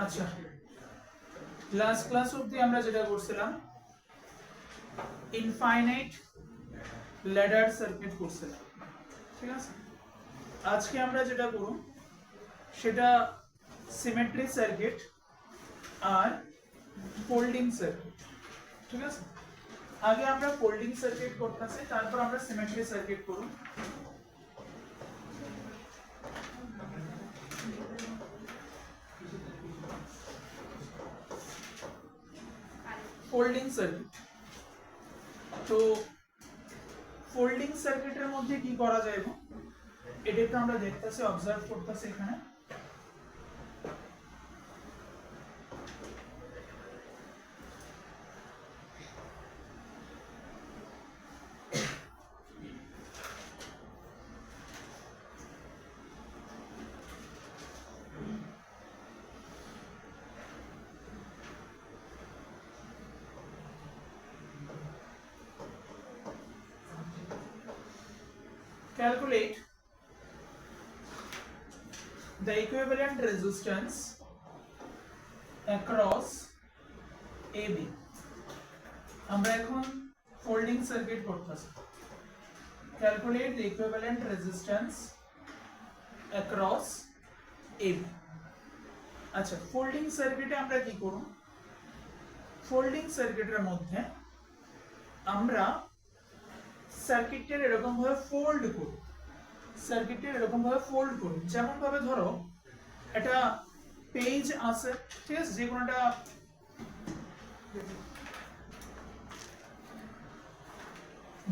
আচ্ছা, last class অবধি আমরা যেটা করছিলাম ইনফাইনাইট ল্যাডার সার্কিট করছিলাম, ঠিক আছে। আজকে আমরা যেটা করব সেটা সিমেট্রি সার্কিট আর ফোল্ডিং সার্কিট, ঠিক আছে। আগে আমরা ফোল্ডিং সার্কিট করতেছি, তারপর আমরা সিমেট্রি সার্কিট করব। ফোল্ডিং সার্কিট, তো ফোল্ডিং সার্কিটের মধ্যে কি করা যায় এটা তো আমরা দেখতেছি, অবজার্ভ করতেছি এখানে। Calculate the equivalent resistance across AB. আমরা এখন ফোল্ডিং সার্কিট করতেছি। Calculate the equivalent resistance across AB. আচ্ছা, ফোল্ডিং সার্কিটে আমরা কি করব? ফোল্ডিং সার্কিটের মধ্যে আমরা সার্কিটের এরকম ভাবে ফোল্ড করি, সার্কিটের এরকম ভাবে ফোল্ড করি। যেমন ভাবে ধরো একটা পেজ আছে, ঠিক আছে, যে কোনোটা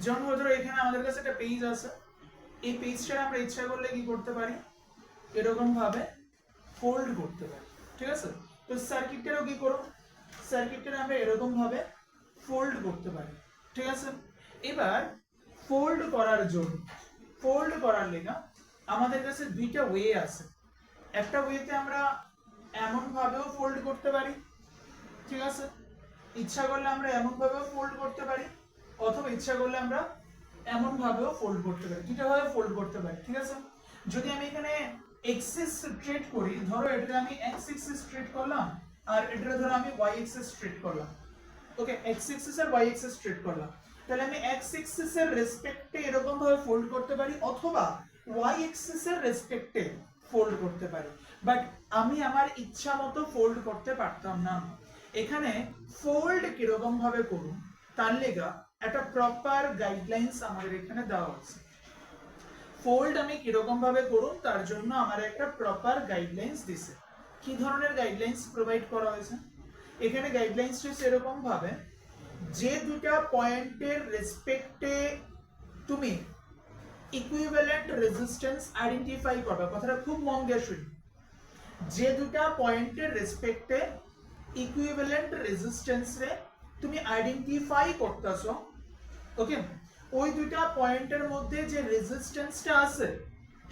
যেমন ভাবে ধরো এখানে আমাদের কাছে একটা পেজ আছে, এই পেজটা আমরা ইচ্ছা করলে কি করতে পারি, এরকম ভাবে ফোল্ড করতে পারি, ঠিক আছে। তো সার্কিটেরও কি করো, সার্কিটের আমরা এরকম ভাবে ফোল্ড করতে পারি, ঠিক আছে। এবার ফোল্ড করার জন্য, ফোল্ড করার লেগা আমাদের কাছে দুইটা ওয়ে আছে। একটা ওয়েতে আমরা এমন ভাবেও ফোল্ড করতে পারি, ঠিক আছে, ইচ্ছা করলে আমরা এমন ভাবেও ফোল্ড করতে পারি, অথবা ইচ্ছা করলে আমরা এমন ভাবেও ফোল্ড করতে পারি, দুইটা ভাবে ফোল্ড করতে পারি, ঠিক আছে। যদি আমি এখানে এক্সিস স্ট্রেট করি, ধরো এটা আমি এক্স এক্সিস স্ট্রেট করলাম আর এটা ধরো আমি ওয়াই এক্সিস স্ট্রেট করলাম, ওকে, এক্স এক্সিস আর ওয়াই এক্সিস স্ট্রেট করলাম, তাহলে আমি এক্স এক্সিস এর রেসপেক্টে এরকম ভাবে ফোল্ড করতে পারি, অথবা ওয়াই এক্সিস এর রেসপেক্টে ফোল্ড করতে পারি, বাট আমি আমার ইচ্ছা মতো ফোল্ড করতে পারতাম না। এখানে ফোল্ড কিরকম ভাবে করুন তার লেগা একটা প্রপার গাইডলাইন্স আমাদের এখানে দেওয়া আছে। ফোল্ড আমি কিরকম ভাবে করুন তার জন্য আমার একটা প্রপার গাইডলাইন্স দিছে। কি ধরনের গাইডলাইন্স প্রোভাইড করা হয়েছে এখানে? গাইডলাইন্সটা হচ্ছে এরকম ভাবে, যে দুটা পয়েন্টের রেসপেক্টে তুমি ইকুইভ্যালেন্ট রেজিস্ট্যান্স আইডেন্টিফাই করবে, কথাটা খুব মন দিয়ে শুনি, যে দুটা পয়েন্টের রেসপেক্টে ইকুইভ্যালেন্ট রেজিস্ট্যান্স রে তুমি আইডেন্টিফাই করতেছো, ওকে, ওই দুটা পয়েন্টের মধ্যে যে রেজিস্ট্যান্সটা আছে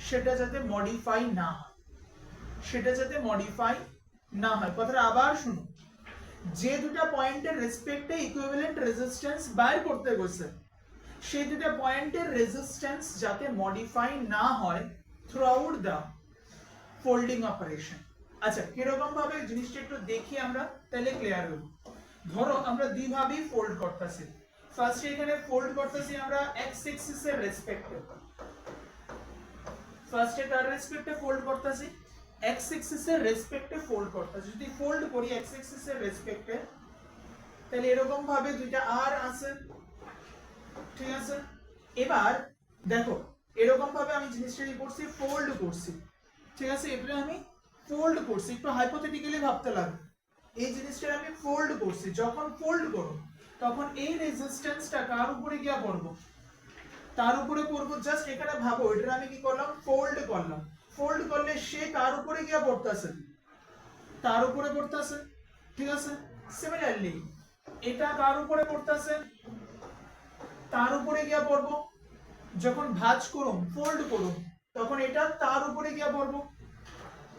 সেটা যাতে মডিফাই না হয়, সেটা যাতে মডিফাই না হয়। কথাটা আবার শুনুন, যে দুটা পয়েন্টের রেসপেক্টে ইকুইভ্যালেন্ট রেজিস্ট্যান্স বাইর করতে গেছে সেই দুটা পয়েন্টের রেজিস্ট্যান্স যাতে মডিফাই না হয় through out the folding operation. আচ্ছা, কিরকম ভাবে জিনিসটা একটু দেখি আমরা, তাহলে ক্লিয়ার হইব। ধরো আমরা দুইভাবেই ফোল্ড করতেছি। ফার্স্ট এখানে ফোল্ড করতেছি আমরা এক্স এক্সিস এর রেসপেক্টে, ফার্স্টে কার রেসপেক্টে ফোল্ড করতেছি, এক্স এক্সিস এর রেসপেক্টে ফোল্ড করতেছি। যদি ফোল্ড করি এক্স এক্সিস এর রেসপেক্টে, তাহলে এরকম ভাবে দুইটা আর আছে, ঠিক আছে। এবার দেখো এরকম ভাবে আমি জিনিসটা কি করছি, ফোল্ড করছি, ঠিক আছে। এটা আমি ফোল্ড করছি, একটু হাইপোথেটিক্যালি ভাবতে লাগবে। এই জিনিসটা আমি ফোল্ড করছি, যখন ফোল্ড করব তখন এই রেজিস্ট্যান্সটা কার উপরে গিয়া পড়ব, তার উপরে পড়ব। জাস্ট এখানে ভাবো, এটা আমি কি করলাম, ফোল্ড করলাম। ফোল্ড করলে সে কার উপরে গিয়া পড়তেছে, তার উপরে পড়তেছে, ঠিক আছে। সিমিলারলি এটা কার উপরে পড়তেছে, তার উপরে গিয়া পড়ব। যখন ভাঁজ করুম, ফোল্ড করুম, তখন এটা তার উপরে গিয়া পড়ব,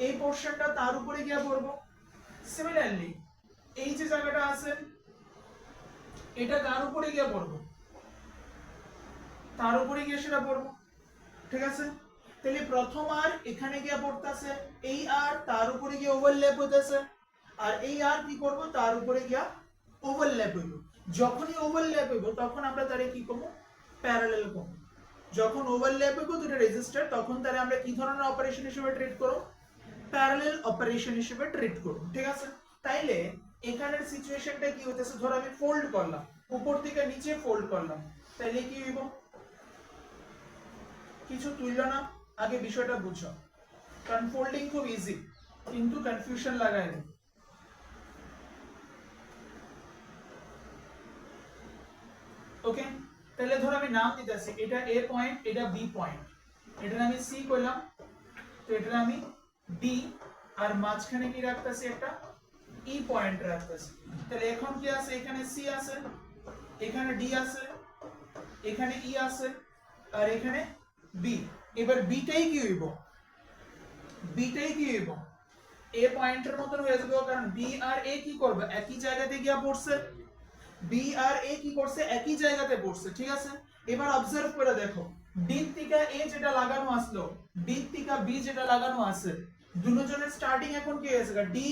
এই পোরশনটা তার উপরে গিয়া পড়ব। সিমিলারলি এই যে জায়গাটা আছে এটা কার উপরে গিয়া পড়ব, তার উপরে গিয়ে সেটা পড়ব, ঠিক আছে। তাহলে প্রথম আর এখানে গিয়ে পড়তাছে, এই আর তার উপরে গিয়ে ওভারল্যাপ হইতাছে, আর এই আর কি করব তার উপরে গিয়া ওভারল্যাপ হইব। যখনই ওভারল্যাপ হইব তখন আমরা তারে কি করব, প্যারালাল করব। যখন ওভারল্যাপ হইব দুটো রেজিস্টার তখন তারে আমরা কি ধরনের অপারেশন হিসেবে ট্রিট করব, প্যারালাল অপারেশন হিসেবে ট্রিট করব। ঠিক আছে, তাইলে এখানের সিচুয়েশনটা কি হইতেছে, ধর আমি ফোল্ড করলাম, উপর থেকে নিচে ফোল্ড করলাম, তাইলে কি হইব, কিছু তুইল না, আগে বিষয়টা বুঝো, কারণ ফোল্ডিং খুব ইজি কিন্তু কনফিউশন লাগায় না। ওকে, তাহলে ধর আমি নাম দিতেছি, এটা এ পয়েন্ট, এটা বি পয়েন্ট, এটা আমি সি কইলাম, তো এটা আমি ডি, আর মাঝখানে কি রাখতেছি, একটা ই পয়েন্ট রাখতেছি। তাহলে এখন কি আছে, এখানে সি আছে, এখানে ডি আছে, এখানে ই আছে, আর এখানে বি। এবার বিটাই কি হইব, বিটাই কি হইব, এ পয়েন্টের মতন হয়ে যাবে, কারণ বি আর এ কি করবে, একই জায়গাতে গিয়া পড়ছে, বি আর এ কি করছে, একই জায়গাতে পড়ছে। ঠিক আছে, এবার অবজার্ভ করে দেখো, ডি থেকে এ যেটা লাগানো আসলো, ডি থেকে বি যেটা লাগানো আছে, দুজনের স্টার্টিং এখন কি হয়েছে, ডি,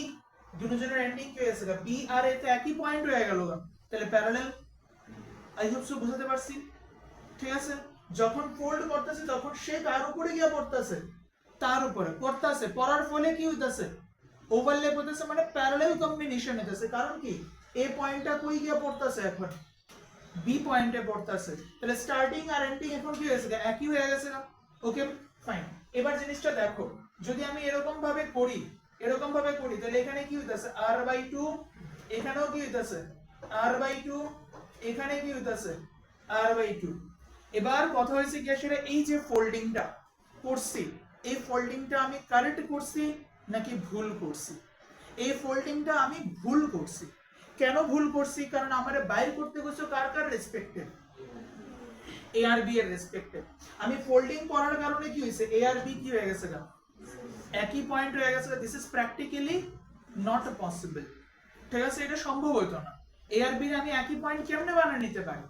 দুজনের এন্ডিং কি হয়েছে, বি আর এ তো একই পয়েন্ট হয়ে গেল, তাহলে প্যারালাল। আই হোপ সো বুঝাতে পারছি। ঠিক আছে, যখন ফোল্ড করতেছে তখন সে কার উপরে গিয়ে পড়তেছে, তার উপরে পড়তেছে, পড়ার ফলে কি হইতাছে, ওভারল্যাপ হইতাছে, মানে প্যারালাল কম্বিনেশন হইতাছে। কারণ কি, এ পয়েন্টটা কই গিয়ে পড়তেছে, এখন বি পয়েন্টে পড়তেছে, তাহলে স্টার্টিং আর এন্ডিং এখন কি হয়েছে, একই হয়ে গেছে না। ওকে ফাইন, এবার জিনিসটা দেখো, যদি আমি এরকম ভাবে করি, এরকম ভাবে করি, তাহলে এখানে কি হইতাছে r/2, এখানেও কি হইতাছে r/2, এখানে কি হইতাছে r/2। এবার কথা হয়েছে কি, আসলে এই যে ফোল্ডিংটা করছি, এই ফোল্ডিংটা আমি কারেক্ট করছি নাকি ভুল করছি, এই ফোল্ডিংটা আমি ভুল করছি। কেন ভুল করছি, কারণ আমারে বাইর করতে গেছো কার কার রেসপেক্টে, এ আর বি এর রেসপেক্টে। আমি ফোল্ডিং করার কারণে কি হয়েছে, এ আর বি কি হয়ে গেছে, একই পয়েন্ট হয়ে গেছে। This is practically not possible. ঠিক আছে, এটা সম্ভব হতো না, এ আর বি আমি একই পয়েন্ট কেমনে বানিয়ে নিতে পারি,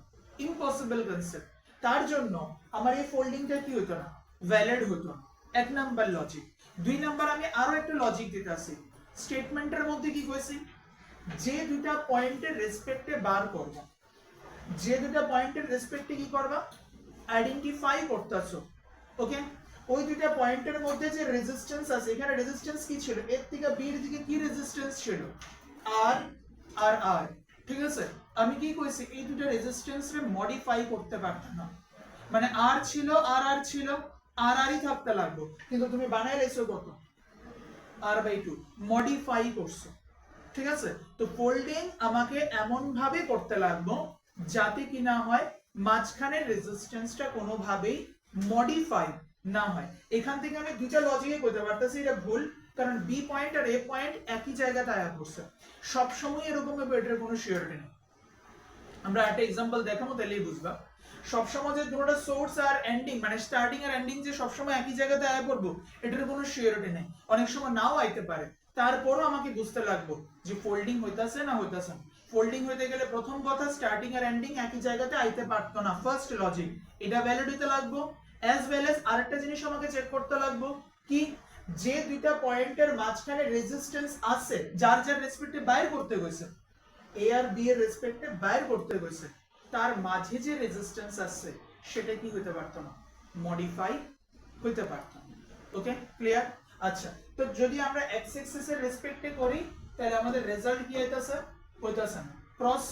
ইম্পসিবল কনসেপ্ট। তার জন্য আমার এই ফোল্ডিংটা কি হতো না, ভ্যালিড হতো না, এক নাম্বার লজিক। দুই নাম্বার আমি আরো একটা লজিক দিতে আসি, স্টেটমেন্টের মধ্যে কি কইছি, যে দুটা পয়েন্টের রেসপেক্টে বার করব, যে দুটা পয়েন্টের রেসপেক্টে কি করবা, আইডেন্টিফাই করতেছো। ওকে, ওই দুটা পয়েন্টের মধ্যে যে রেজিস্ট্যান্স আছে, এখানে রেজিস্ট্যান্স কি ছিল, এর থেকে বি এর দিকে কি রেজিস্ট্যান্স ছিল, আর আর আর। ঠিক আছে, আমি কি কইছি, এই দুটো রেজিস্ট্যান্স রে মডিফাই করতে পারতাম না, মানে আর ছিল, আর ছিল, আরই থাকতে লাগবে, কিন্তু তুমি বানায় রাখছো কত, r/2, মডিফাই করছো। ঠিক আছে, তো ফোল্ডিং আমাকে এমন ভাবে করতে লাগবে যাতে কি না হয়, মাঝখানের রেজিস্ট্যান্সটা কোনোভাবেই মডিফাই না হয়। এখান থেকে আমি দুইটা লজিকে করতে পারতেছি, এটা ভুল, কারণ বি পয়েন্ট আর এ পয়েন্ট একই জায়গাতে আয়া করছে, সব সময় এরকম হবে এটার কোনো সিওরিটি নেই। আমরা একটা एग्जांपल দেখাবো তাহলেই বুঝবা। সবসময় যে দুটোটা সোর্স আর এন্ডিং, মানে স্টার্টিং আর এন্ডিং যে সবসময় একই জায়গাতে আয়া পড়বো, এটার কোনো সিওরিটি নেই, অনেক সময় নাও আইতে পারে। তারপরও আমাকে বুঝতে লাগবে যে ফোল্ডিং হইতাছে না হইতাছে না। ফোল্ডিং হইতে গেলে প্রথম কথা, স্টার্টিং আর এন্ডিং একই জায়গাতে আইতে পারতো না, ফার্স্ট লজিক, এটা ভ্যালিড হইতে লাগবে। অ্যাজ ওয়েল অ্যাজ আরেকটা জিনিস আমাকে চেক করতে লাগবে কি, যে দুইটা পয়েন্টের মাঝখানে রেজিস্ট্যান্স আছে, যার যার রেসপেক্টে বাইর করতে গেছে, এ আর বি এর রেসপেক্টে বাইর করতে গেছে, তার মাঝে যে রেজিস্ট্যান্স আছে সেটা কি হতে পারতো না, মডিফাই হতে পারতো না। Okay clear. আচ্ছা, তো যদি আমরা এক্স এক্সিস এর রেসপেক্টে করি, তাহলে আমাদের রেজাল্ট কি হইতাছে, হইতাছে না ক্রস।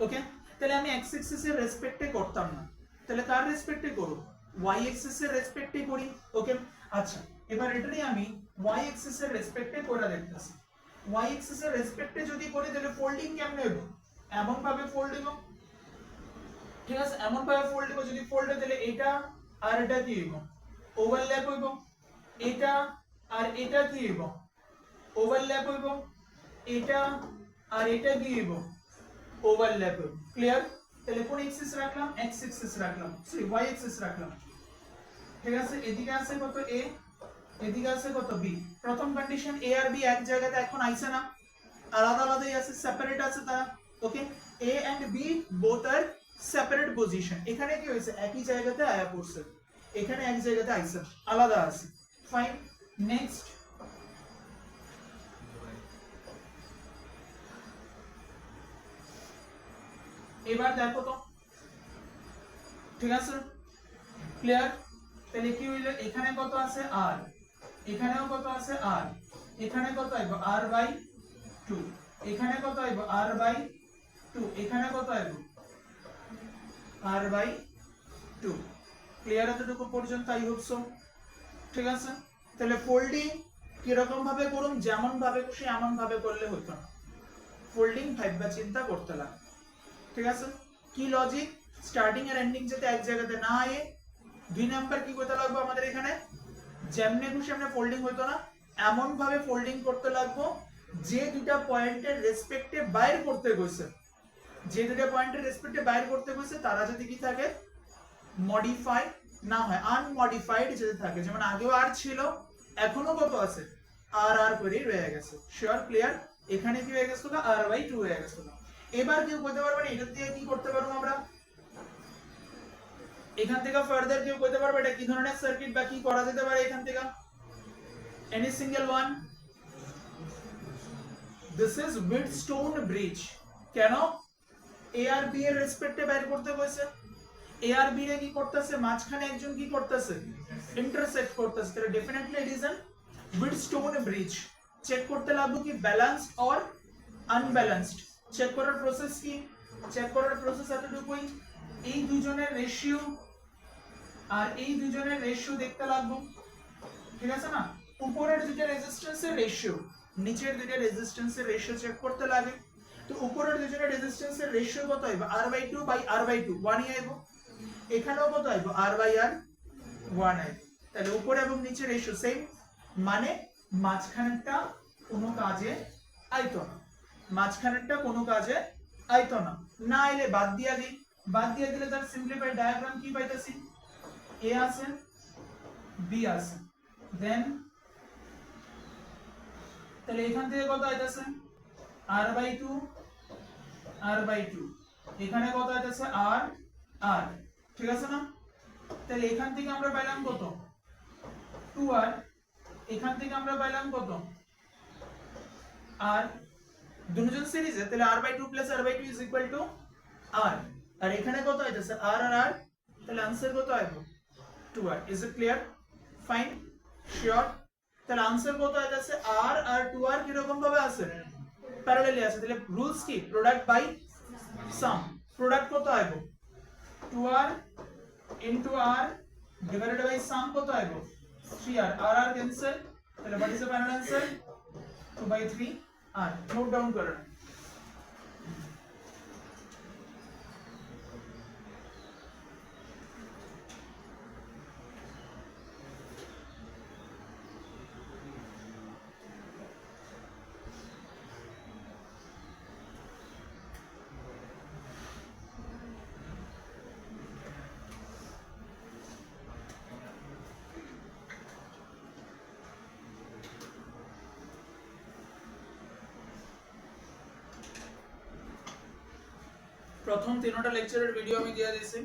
ওকে, তাহলে আমি এক্স এক্সিস এর রেসপেক্টে করতাম না, তাহলে কার রেসপেক্টে করব, ওয়াই এক্সিস এর রেসপেক্টে করি। ওকে, আচ্ছা, এবার এটাই আমি ওয়াই এক্সিস এর রেসপেক্টে করে দেখতেছি। y axis এর রেসপেক্টে যদি করি, তাহলে ফোল্ডিং কেমনে হবে, এমন ভাবে ফোল্ড দিব। ঠিক আছে, এমন ভাবে ফোল্ড দিব, যদি ফোল্ড হয় তাহলে এটা আর এটা কি হইব, ওভারল্যাপ হইব, এটা আর এটা কি হইব, ওভারল্যাপ হইব, এটা আর এটা কি হইব, ওভারল্যাপ হইব। ক্লিয়ার। তাহলে কোন এক্সিস রাখলাম, এক্স এক্সিস রাখলাম, সরি ওয়াই এক্সিস রাখলাম। ঠিক আছে, এদিকে আছে কত a, এদিকে আছে কত b। প্রথম কন্ডিশন a আর b এক জায়গাতে এখন আইছে না, আলাদা আলাদাই আছে, সেপারেট আছে তারা। Okay, a and b both are separate position, এখানে কি হয়েছে, একই জায়গাতে আয়া পড়ছে। এখানে এক জায়গাতে আইছে আলাদা আছে ফাইন নেক্সট এবার দেখো তো ঠিক আছে ক্লিয়ার তাহলে কি হইলো এখানে কত আছে r এখানেও কত আছে r এখানে কত আইবো r বাই 2 এখানে কত আইবো r বাই 2 এখানে কত আইবো r বাই 2 ক্লিয়ার এতটুকু পর্যন্ত আই হোপ সো ঠিক আছে তাহলে ফোল্ডিং কি রকম ভাবে করুম যেমন ভাবে খুশি এমন ভাবে করলে হতো না ফোল্ডিং ভাববা চিন্তা করতে লাগে ঠিক আছে কি লজিক স্টার্টিং আর এন্ডিং যাতে এক জায়গাতে না আয়ে দুই নাম্বার কি করতে লাগবে আমাদের এখানে যেমনে খুশি আমরা ফোল্ডিং হইতো না এমন ভাবে ফোল্ডিং করতে লাগবো যে দুটো পয়েন্টের রেসপেক্টে বাইর করতে কইছে যে দুটো পয়েন্টের রেসপেক্টে বাইর করতে কইছে তারা যদি কি থাকে মডিফাই না হয় আনমডিফাইড যদি থাকে যেমন আগেও আর ছিল এখনো কত আছে আর আর করে রয়ে গেছে শিওর ক্লিয়ার এখানে কি হয়ে গেছে না r বাই 2 হয়ে গেছে না এবার কেউ কইতে পারবে না এটা দিয়ে কি করতে পারবো আমরা এখান থেকে ফার্দার কেউ কইতে পারবে এটা কি ধরনের সার্কিট বা কি করা যেতে পারে এখান থেকে any single one this is Wheatstone bridge কেন এ আর বি এর রেসপেক্টে বাইর করতে কইছে এ আর বি রে কি করতেছে মাঝখানে একজন কি করতেছে ইন্টারসেক্ট করতেছে তাহলে definitely it is an Wheatstone bridge check করতে লাগবে কি ব্যালেন্সড অর আনব্যালেন্সড চেক করার প্রসেস কি চেক করার প্রসেস এতটুকুই এই দুজনের রেশিও আর এই দুজনের রেশিও দেখতে লাগবে ঠিক আছে না উপরের দুটো রেজিস্ট্যান্সের রেশিও নিচের দুটো রেজিস্ট্যান্সের রেশিও চেক করতে লাগে তো উপরের দুজনের রেজিস্ট্যান্সের রেশিও কত আইবো r/2 বাই r/2 1 আইবো এখানেও কত আইবো r/r 1 আইবো তাহলে উপরে এবং নিচে রেশিও সেম মানে মাঝখানেরটা কোনো কাজে আইতো না মাঝখানেরটা কোনো কাজে আইতো না না আইলে বাদ দিয়ে দিলে তার সিম্পলিফাইড ডায়াগ্রাম কি পাইতাছি a আছে b আছে দেন তাহলে এখান থেকে কত আইতাছে r/2 r/2 এখানে কত আইতাছে r r ঠিক আছে না তাহলে এখান থেকে আমরা পাইলাম কত 2r এখান থেকে আমরা পাইলাম কত r দুজন সিরিজে তাহলে r/2 + r/2 = r আর এখানে কত আইতাছে r আর r তাহলে आंसर কত আইবো 2r is it clear fine sure তাহলে आंसर কত আইতাছে r আর 2r কি রকম ভাবে আছে প্যারালালি আছে তাহলে রুলস কি প্রোডাক্ট বাই সাম প্রোডাক্ট কত আইবো 2r * r ডিভাইডেড বাই সাম কত আইবো 3r r r ক্যান্সেল তাহলে what is the final answer 2/3r note down করুন প্রথম তিনটা লেকচারের ভিডিও আমি দিয়ে দিয়েছি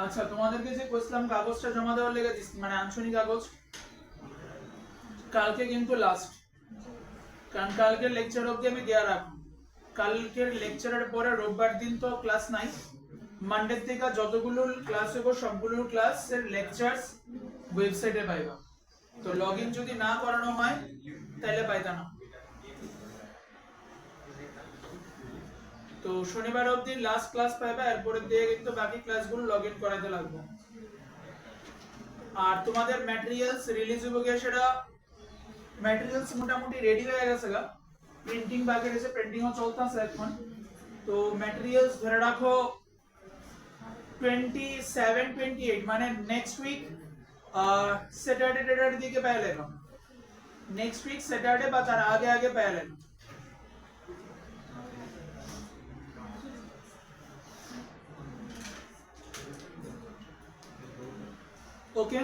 আচ্ছা তোমাদেরকে যে কইছিলাম কাগজটা জমা দেওয়ার লেগে মানে আনসনি কাগজ কালকে কিন্তু লাস্ট কারণ কালকের লেকচার অবধি আমি দেয়া রাখবো কালকের লেকচারের পরে রোববার দিন তো ক্লাস নাই মানডে থেকে যতগুলো ক্লাস হবে সবগুলো ক্লাসের লেকচারস ওয়েবসাইটে পাইবা তো লগইন যদি না করানো হয় তাহলে পাইতা না তো শনিবার অবধি লাস্ট ক্লাস পাইবা এরপরে দিয়ে কিন্তু বাকি ক্লাসগুলো লগইন করাতে লাগবে আর তোমাদের ম্যাটেরিয়ালস রিলিজ হবে কি সেটা ম্যাটেরিয়ালস মোটামুটি রেডি হয়ে গেছে গা প্রিন্টিং বাকি রয়েছে প্রিন্টিংও চলতেছে এখন তো ম্যাটেরিয়ালস ধরে রাখো 27 28 মানে নেক্সট উইক স্যাটারডে দিকে পেয়ে লেগো নেক্সট উইক স্যাটারডে বা তার আগে পেয়ে লেগো ওকে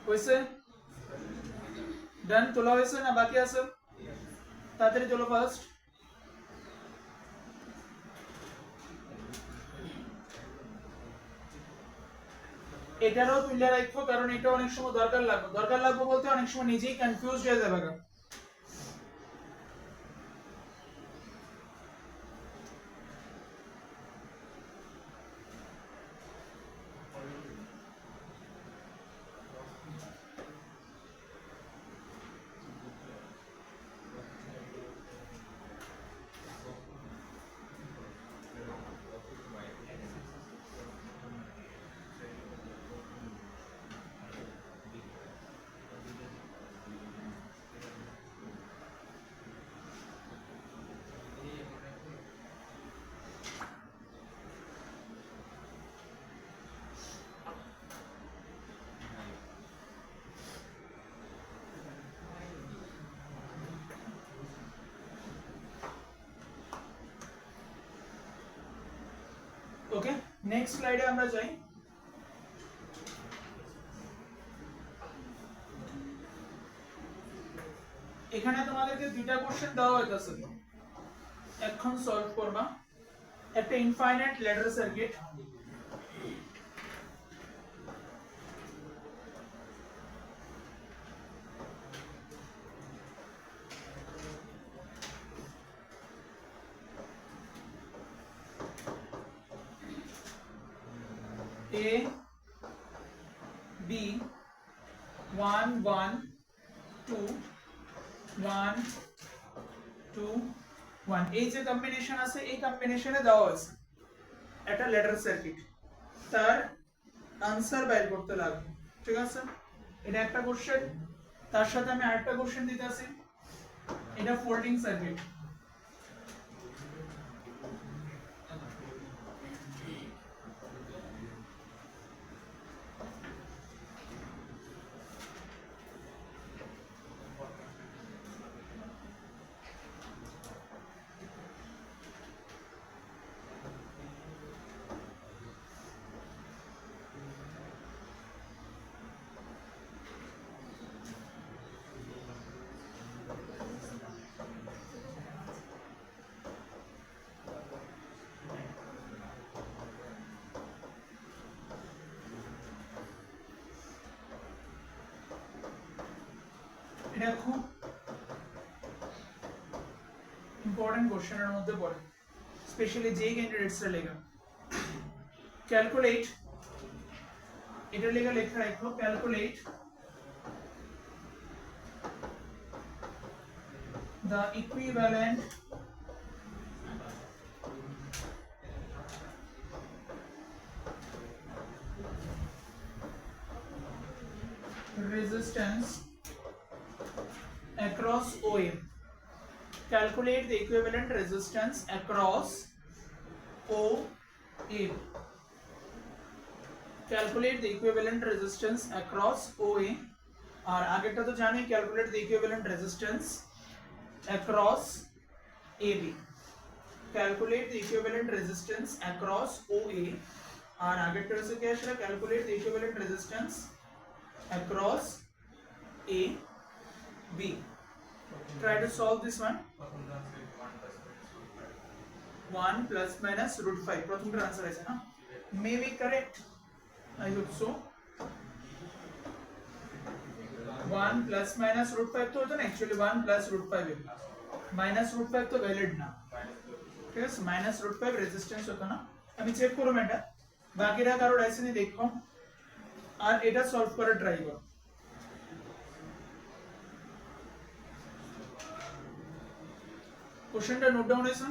হইছে ডান তোলা হয়েছে না বাকি আছে তাড়াতাড়ি চলো ফার্স্ট এটারও তুলে রাখো, কারণ এটা অনেক সময় দরকার লাগবে বলতে অনেক সময় নিজেই কনফিউজ হয়ে যাবে। ওকে, নেক্সট স্লাইডে আমরা যাই। এখানে তোমাদেরকে দুইটা কোশ্চেন দেওয়া হইতাছে, এখন সলভ করবা। একটা infinite ladder circuit, A B 1 1 2 1 2 1, এই যে কম্বিনেশন আছে এই কম্বিনেশনে দেওয়া আছে একটা ল্যাডার সার্কিট, তার আনসার বাইর করতে লাগবে। ঠিক আছে, এটা একটা কোশ্চেন। তার সাথে আমি আরেকটা কোশ্চেন দিতেছি, এটা ফোল্ডিং সার্কিট। এটা খুব ইম্পর্টেন্ট কোশ্চেনের মধ্যে পড়ে, স্পেশালি যেই ক্যান্ডিডেটসরা লেখা। ক্যালকুলেট, এটা লেখা রাখো, calculate the equivalent resistance across OA. Calculate the equivalent resistance across OA. Calculate the equivalent resistance across OA. और आगेटा तो जाने calculate the equivalent resistance across AB. Calculate the equivalent resistance across OA. और आगेटा से क्या है? Calculate the equivalent resistance across AB. Try to solve this one. 1 plus minus root 5. प्रथम का answer ऐसा ना? May be correct. I hope so. 1 plus minus root 5 तो होता ना, actually 1 plus root 5 है. Minus root 5 तो valid ना. ठीक है? Minus root 5 resistance होता ना. अभी check करो मेरा. बाकी रहा करो ऐसे नहीं देखो. और एटा solve करो try करो. क्वेश्चनটা নোট ডাউন হয়েছে,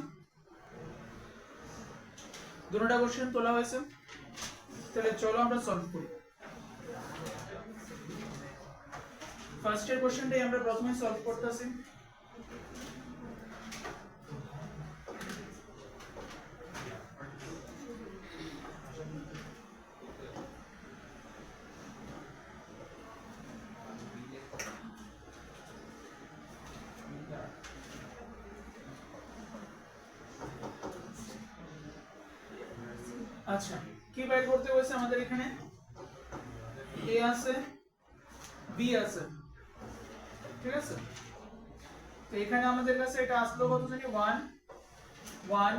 দুটোটা কোশ্চেন তোলা হয়েছে, তাহলে চলো আমরা সলভ করি। ফার্স্টের কোশ্চেনটাই আমরা প্রথমে সলভ করতেছি। আচ্ছা, কি বাইর করতে বলছে আমাদের এখানে? এ আছে, বি আছে, ঠিক আছে? তো এখানে আমাদের কাছে এটা আসলো কত জানি 1 1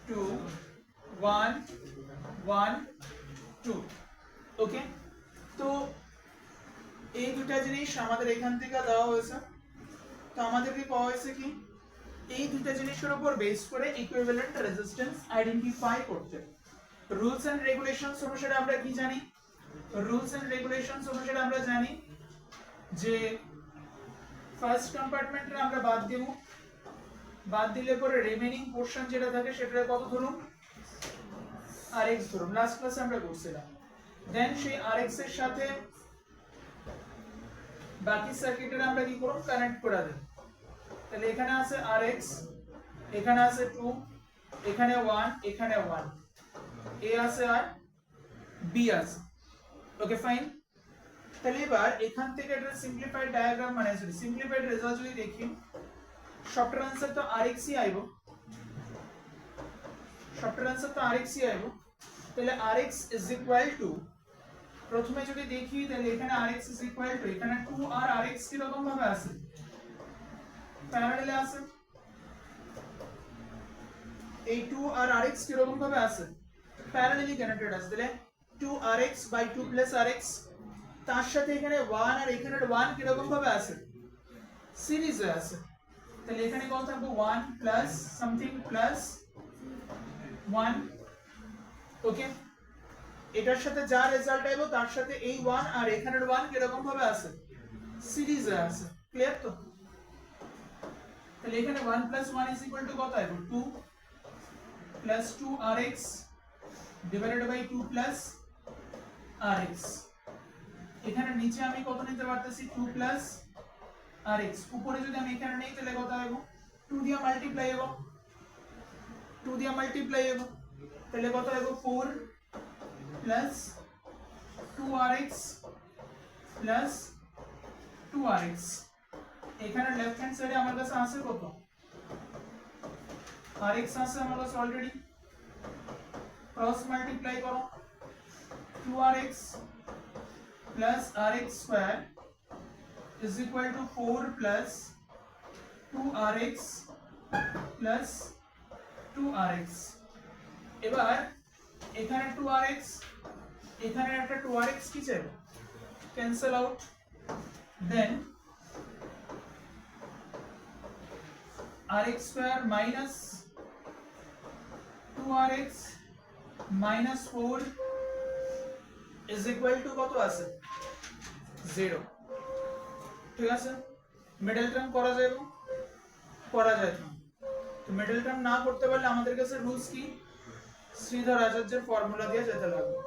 2 1 1 2। ওকে, তো এই দুটা জিনিস আমাদের এখান থেকে দেওয়া হয়েছে। তো আমাদেরকে পাওয়া হয়েছে কি এই দুটা জিনিসের উপর বেস করে ইকুইভ্যালেন্ট রেজিস্ট্যান্স আইডেন্টিফাই করতে। রুলস এন্ড রেগুলেশনস অনুসারে আমরা কি জানি? রুলস এন্ড রেগুলেশনস অনুসারে আমরা জানি যে ফার্স্ট কম্পার্টমেন্টে আমরা বাদ দেব, বাদ দিলে পরে রিমেইনিং পোরশন যেটা থাকে সেটা কত ধরুন rx ধরুন, লাস্ট ক্লাসে আমরা করছিলাম। দেন সেই rx এর সাথে বাকি সার্কিটের আমরা কি করব কানেক্ট করে দেব। তাহলে এখানে আছে rx, এখানে আছে 2, এখানে 1, এখানে 1, a আছে আর b আছে। Okay fine. তাহলে এবার এখান থেকে একটা সিম্পলিফাইড ডায়াগ্রাম মানে সিম্পলিফাইড রেজাল্ট যদি দেখি, শর্টের आंसर তো rx ই আইবো, শর্টের आंसर তো rx ই আইবো। তাহলে rx ইজ ইকুয়াল টু, প্রথমে যদি দেখি তাহলে এখানে rx ইজ ইকুয়াল টু এখানে 2 আর rx কি রকম ভাবে আছে প্যারালালে আছে, এই 2 আর rx কি রকম ভাবে আছে প্যারালালি কানেক্টেড আছে। তাহলে 2rx বাই 2 প্লাস rx, তার সাথে এখানে 1 আর এখানে 1 কি রকম ভাবে আছে সিরিজে আছে। তাহলে এখানে কত থাকবে 1 প্লাস সামথিং প্লাস 1। ওকে, এটার সাথে যা রেজাল্ট আইবো তার সাথে এই 1 আর এখানের 1 কি রকম ভাবে আছে সিরিজে আছে। ক্লিয়ার তো? তাহলে এখানে 1 প্লাস 1 ইজ ইকুয়াল টু কত আইবো 2 plus 2rx divided by 2 plus rx। এখানে নিচে আমি কত নিতে পারতেছি 2 প্লাস rx, উপরে যদি আমি এখানে নেই তাহলে কত আইবো 2 দিয়ে মাল্টিপ্লাই হবে, 2 দিয়ে মাল্টিপ্লাই হবে, তাহলে কত আইবো 4 প্লাস 2rx প্লাস 2rx। এখানে লেফট হ্যান্ড সাইডে আমার কাছে আছে কত rx আছে আমার কাছে অলরেডি, ক্রস মাল্টিপ্লাই করো 2rx plus rx square is equal to 4 plus 2rx plus 2rx। এবার এখানে 2rx এখানে একটা 2rx কি যাবে cancel out, then rx square minus 2rx minus 4 is equal to কত আছে 0। ঠিক আছে, মিডল টার্ম করা যাবে করা যায় না। তো মিডল টার্ম না করতে পারলে আমাদের কাছে রুলস কি শ্রীধর আচার্যের ফর্মুলা দিয়ে যেতে লাগবে।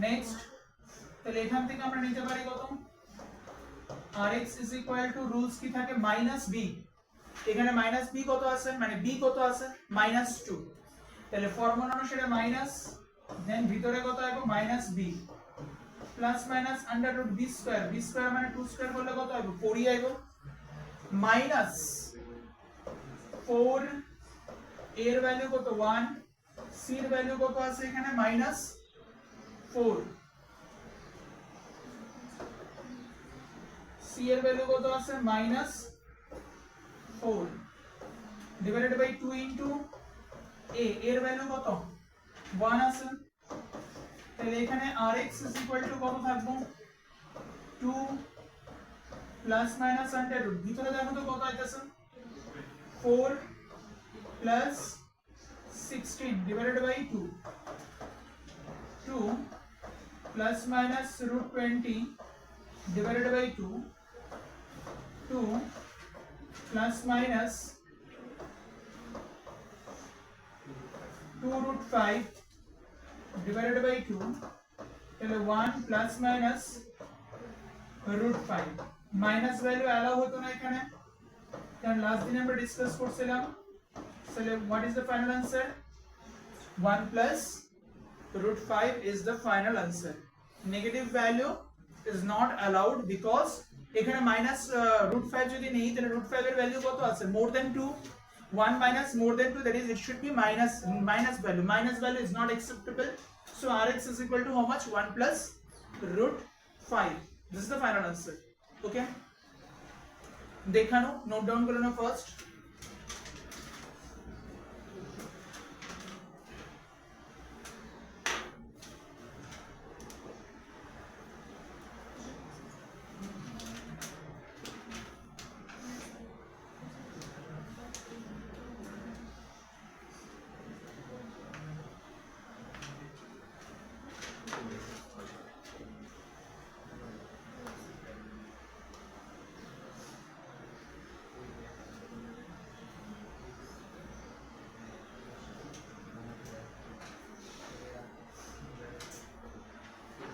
নেক্সট, তাহলে এখান থেকে আমরা নিতে পারি কত rx is equal to rules কি থাকে মাইনাস b, এখানে মাইনাস b কত আছে মানে b কত আছে -2, তাহলে ফর্মুলা অনুসারে মাইনাস, দেন ভিতরে কত আইবো -b plus minus under root b square, b square মানে 2 স্কয়ার করলে কত আইবো 4 ই আইবো, মাইনাস 4 এর ভ্যালু কত 1, c এর ভ্যালু কত আছে এখানে -4, c এর ভ্যালু কত আছে -4 ডিভাইডেড বাই 2 ইনটু a এর ভ্যালু কত 1 আছে। তাহলে এখানে rx ইজ ইকুয়াল টু কত থাকবে 2 প্লাস মাইনাস আন্ডার রুট, ভিতরে দেখো তো কত আইতাছে 4 plus 16 divided by 2 plus minus root 20 divided by 2 plus minus 2 root 5 divided by 2 তাহলে 1 plus minus root 5, minus value allow হতো না এখানে, কারণ লাস্ট দিন আমরা ডিসকাস করছিলাম। তাহলে what is the final answer 1 plus root 5 is the final answer. Negative value is not allowed because এখানে minus root 5 যদি নেই তাহলে root 5 এর ভ্যালু কত আছে more than 2, 1 minus more than 2, that is it should be minus value. Minus value is not acceptable. So Rx is equal to how much? 1 plus root 5. This is the final answer. Okay, দেখানো, note down করে নাও first.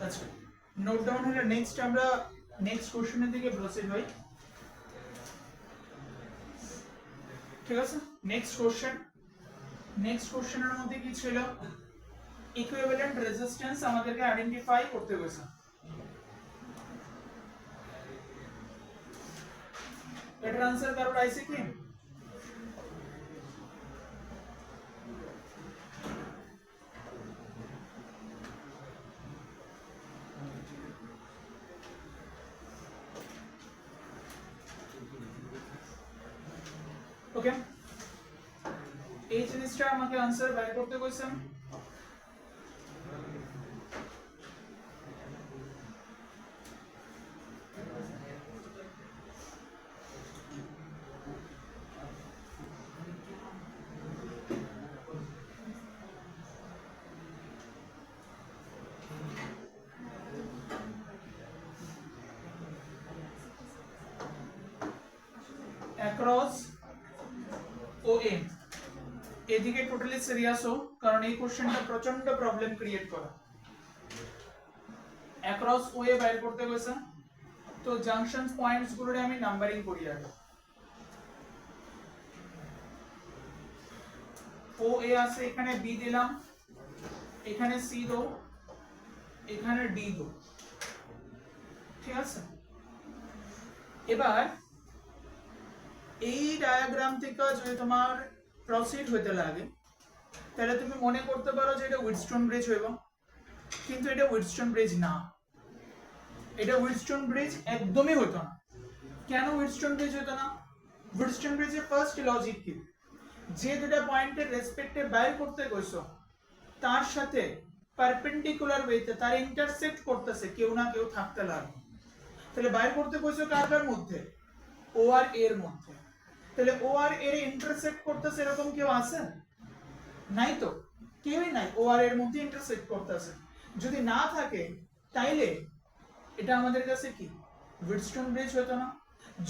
আচ্ছা, note down হলে next আমরা next কোশ্চেনের দিকে proceed হই। ঠিক আছে, নেক্সট কোশ্চেনের মধ্যে কি ছিল? ইকুইভ্যালেন্ট রেজিস্ট্যান্স আমাদেরকে আইডেন্টিফাই করতে হয়েছে। এটার আনসার কারোর আইছে কি? ওকে, এই জিনিসটা আমাকে আনসার বের করতে কইছেন। অ্যাক্রস OA, এদিকে টোটালি সিরিয়াস হো, কারণ এই কোশ্চেনটা প্রচন্ড প্রবলেম ক্রিয়েট করে। অ্যাক্রস OA বাইর করতে কইছেন, তো জাংশন পয়েন্টস গুলোরে আমি নাম্বারিং করি আগে। OA আছে, এখানে B দিলাম, এখানে C দাও, এখানে D দাও। ঠিক আছে, এবার এই ডায়াগ্রাম থেকে যদি তোমার প্রসিড হইতে লাগে তাহলে তুমি মনে করতে পারো যে এটা উইটস্টোন ব্রিজ হইব, কিন্তু এটা উইটস্টোন ব্রিজ না। এটা উইটস্টোন ব্রিজ একদমই হতো না। কেন উইটস্টোন ব্রিজ হতো না? উইটস্টোন ব্রিজের ফার্স্ট লজিক কি, যে দুটো পয়েন্টের রেসপেক্টে বাইর করতে কইছো তার সাথে পারপেন্ডিকুলার ওয়েতে তার ইন্টারসেক্ট করতেছে কেউ না কেউ থাকতে লাগবে। তাহলে বাইর করতে কইছো কার মধ্যে? ও আর এর মধ্যে। তাহলে ও আর এর ইন্টারসেক্ট করতেছে এরকম কেউ আছে? নাই তো, কেউই নাই ও আর এর মধ্যে ইন্টারসেক্ট করতেছে। যদি না থাকে তাইলে এটা আমাদের কাছে কি উইটস্টোন ব্রিজ হতো না।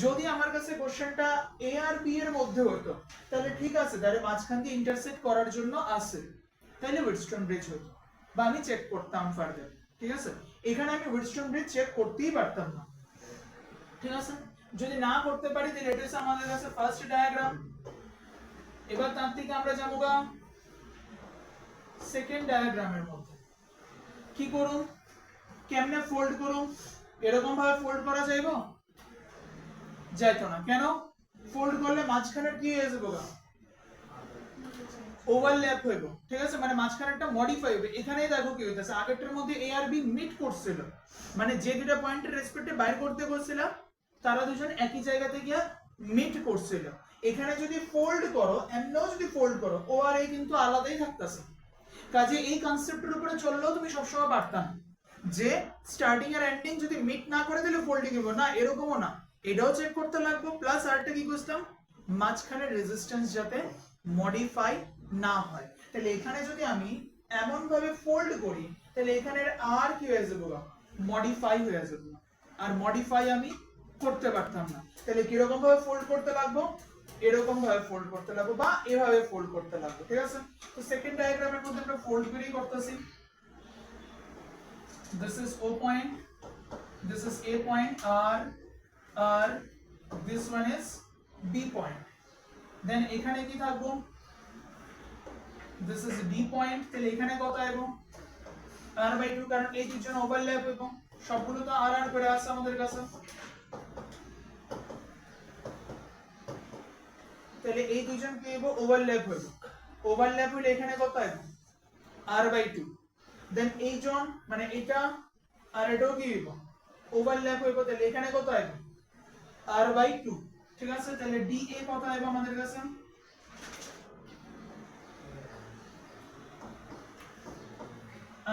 যদি আমার কাছে কোশ্চেনটা এ আর বি এর মধ্যে হতো তাহলে ঠিক আছে, তাহলে মাঝখান দিয়ে ইন্টারসেক্ট করার জন্য আছে, তাইলে উইটস্টোন ব্রিজ হতো বা আমি চেক করতাম ফার্দার। ঠিক আছে, এখানে আমি উইটস্টোন ব্রিজ চেক করতেই পারতাম না। ঠিক আছে, যদি না করতে পারি তাহলে এটা হচ্ছে আমাদের কাছে ফার্স্ট ডায়াগ্রাম। এবার তার থেকে আমরা যাবোগা সেকেন্ড ডায়াগ্রামের মধ্যে। কি করুন, কেমনে ফোল্ড করুন? এরকম ভাবে ফোল্ড করা যাইবো? যাইতো না। কেন? ফোল্ড করলে মাঝখানে কি হয়ে যাবে? ওভারল্যাপ হইব। ঠিক আছে, মানে মাঝখানে একটা মডিফাই হবে। এখানেই দেখো কি হইতাছে, আগেরটার মধ্যে এ আর বি মিট করছিল, মানে যে দুটো পয়েন্টের রেসপেক্টে বাইর করতে বলছিলাম তারা দুজন একই জায়গাতে গিয়া মিট করছিল। এখানে যদি ফোল্ড করো, এমনও যদি ফোল্ড করো, ও আর এ কিন্তু আলাদাই থাকতেছে। কাজে এই কনসেপ্টের উপরে চললেও তুমি সবসময় পারতাম যে স্টার্টিং আর এন্ডিং যদি মিট না করে দিলে ফোল্ডিং হবে না, এরকমও না। এটাও চেক করতে লাগবে, প্লাস আরটা কি করতাম, মাঝখানে রেজিস্ট্যান্স যাতে মডিফাই না হয়। তাহলে এখানে যদি আমি এমন ভাবে ফোল্ড করি তাহলে এখানের আর কি হয়ে যাবে, মডিফাই হয়ে যাবে, আর মডিফাই আমি করতে পারতাম না। তাহলে কিরকম ভাবে ফোল্ড করতে লাগবো, এরকম ভাবে ফোল্ড করতে লাগবো বা এভাবে ফোল্ড করতে লাগবো। ঠিক আছে, তো সেকেন্ড ডায়াগ্রামের মধ্যে আমরা ফোল্ড করেই করতেছি। this is O point, this is A point, R, this one is B point, then এখানে কি থাকবো, this is D point, তাহলে এখানে কত আইব, R/2, কারণ এই দুজন ওভারল্যাপ এবং সবগুলো তো R করে আসছে আমাদের কাছে। তাহলে এই দুইজন কি হইব ওভারল্যাপ হইব ওভারল্যাপ হইলে এখানে কত আইব r/2 দেন এই জন মানে এটা আর এটাও কি হইব ওভারল্যাপ হইব তাহলে এখানে কত আইব r/2 ঠিক আছে তাহলে dA কত আইব আমাদের কাছে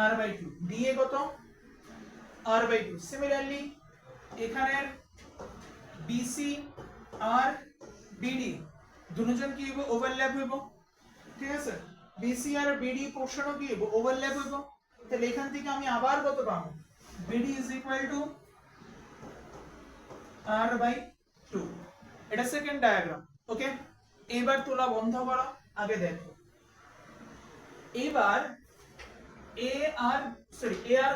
r/2 dA কত r/2 সিমিলারলি এখানের BC আর BD দুজন কি হইব ওভারল্যাপ হইব ঠিক আছে BC আর BD পোরশনও কি হইব ওভারল্যাপ হইব তাহলে এখান থেকে আমি আবার কত পাবো BD r/2 এটা সেকেন্ড ডায়াগ্রাম ওকে এবার তোলা বন্ধ করো আগে দেখো এবার A আর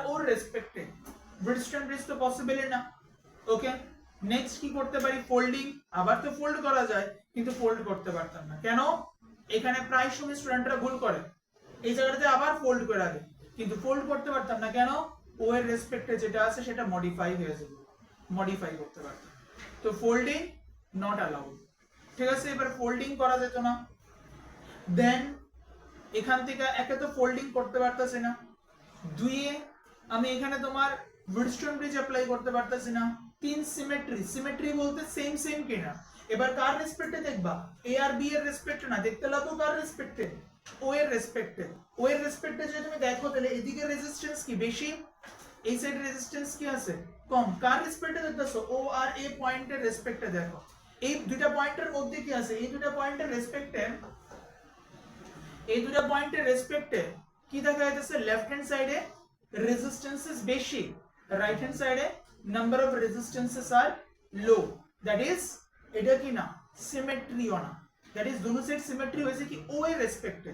ওর রেসপেক্টে ব্রিজস্টোন ব্রিজ তো পসিবল না ওকে নেক্সট কি করতে পারি ফোল্ডিং আবার তো ফোল্ড করা যায় কিন্তু ফোল্ড করতে পারতাম না কেন এখানে প্রায় সময় স্টুডেন্টরা ভুল করে এই জায়গাটাতে আবার ফোল্ড করে দেয় কিন্তু ফোল্ড করতে পারতাম না কেন ও এর রেসপেক্টে যেটা আছে সেটা মডিফাই হয়ে যাবে মডিফাই করতে পারতাম তো ফোল্ডিং নট অ্যালাউড ঠিক আছে এবার ফোল্ডিং করা যেত না দেন এখান থেকে একে তো ফোল্ডিং করতে পারতাছি না দুইয়ে আমি এখানে তোমার ব্রিজস্টোন ব্রিজ অ্যাপ্লাই করতে পারতাছি না তিন সিমেট্রি বলতে সেম কিনা এবার কার রেসপেক্টে দেখবা এ আর বি এর রেসপেক্টে না দেখতে লাগো কার রেসপেক্টে ও এর রেসপেক্টে যদি তুমি দেখো তাহলে এদিকে রেজিস্ট্যান্স কি বেশি এই সাইডে রেজিস্ট্যান্স কি আছে কম কার রেসপেক্টে দেখতেছো ও আর এ পয়েন্টের রেসপেক্টে দেখো এই দুইটা পয়েন্টের মধ্যে কি আছে এই দুইটা পয়েন্টের রেসপেক্টে কি দেখা যাচ্ছে লেফট হ্যান্ড সাইডে রেজিস্ট্যান্সেস বেশি রাইট হ্যান্ড সাইডে নাম্বার অফ রেজিস্ট্যান্সেস আর লো দ্যাট ইজ এটা কি না সিমেট্রি না দ্যাট ইজ দুনো সাইড সিমেট্রি হয়েছে কি ও এর রেসপেক্টে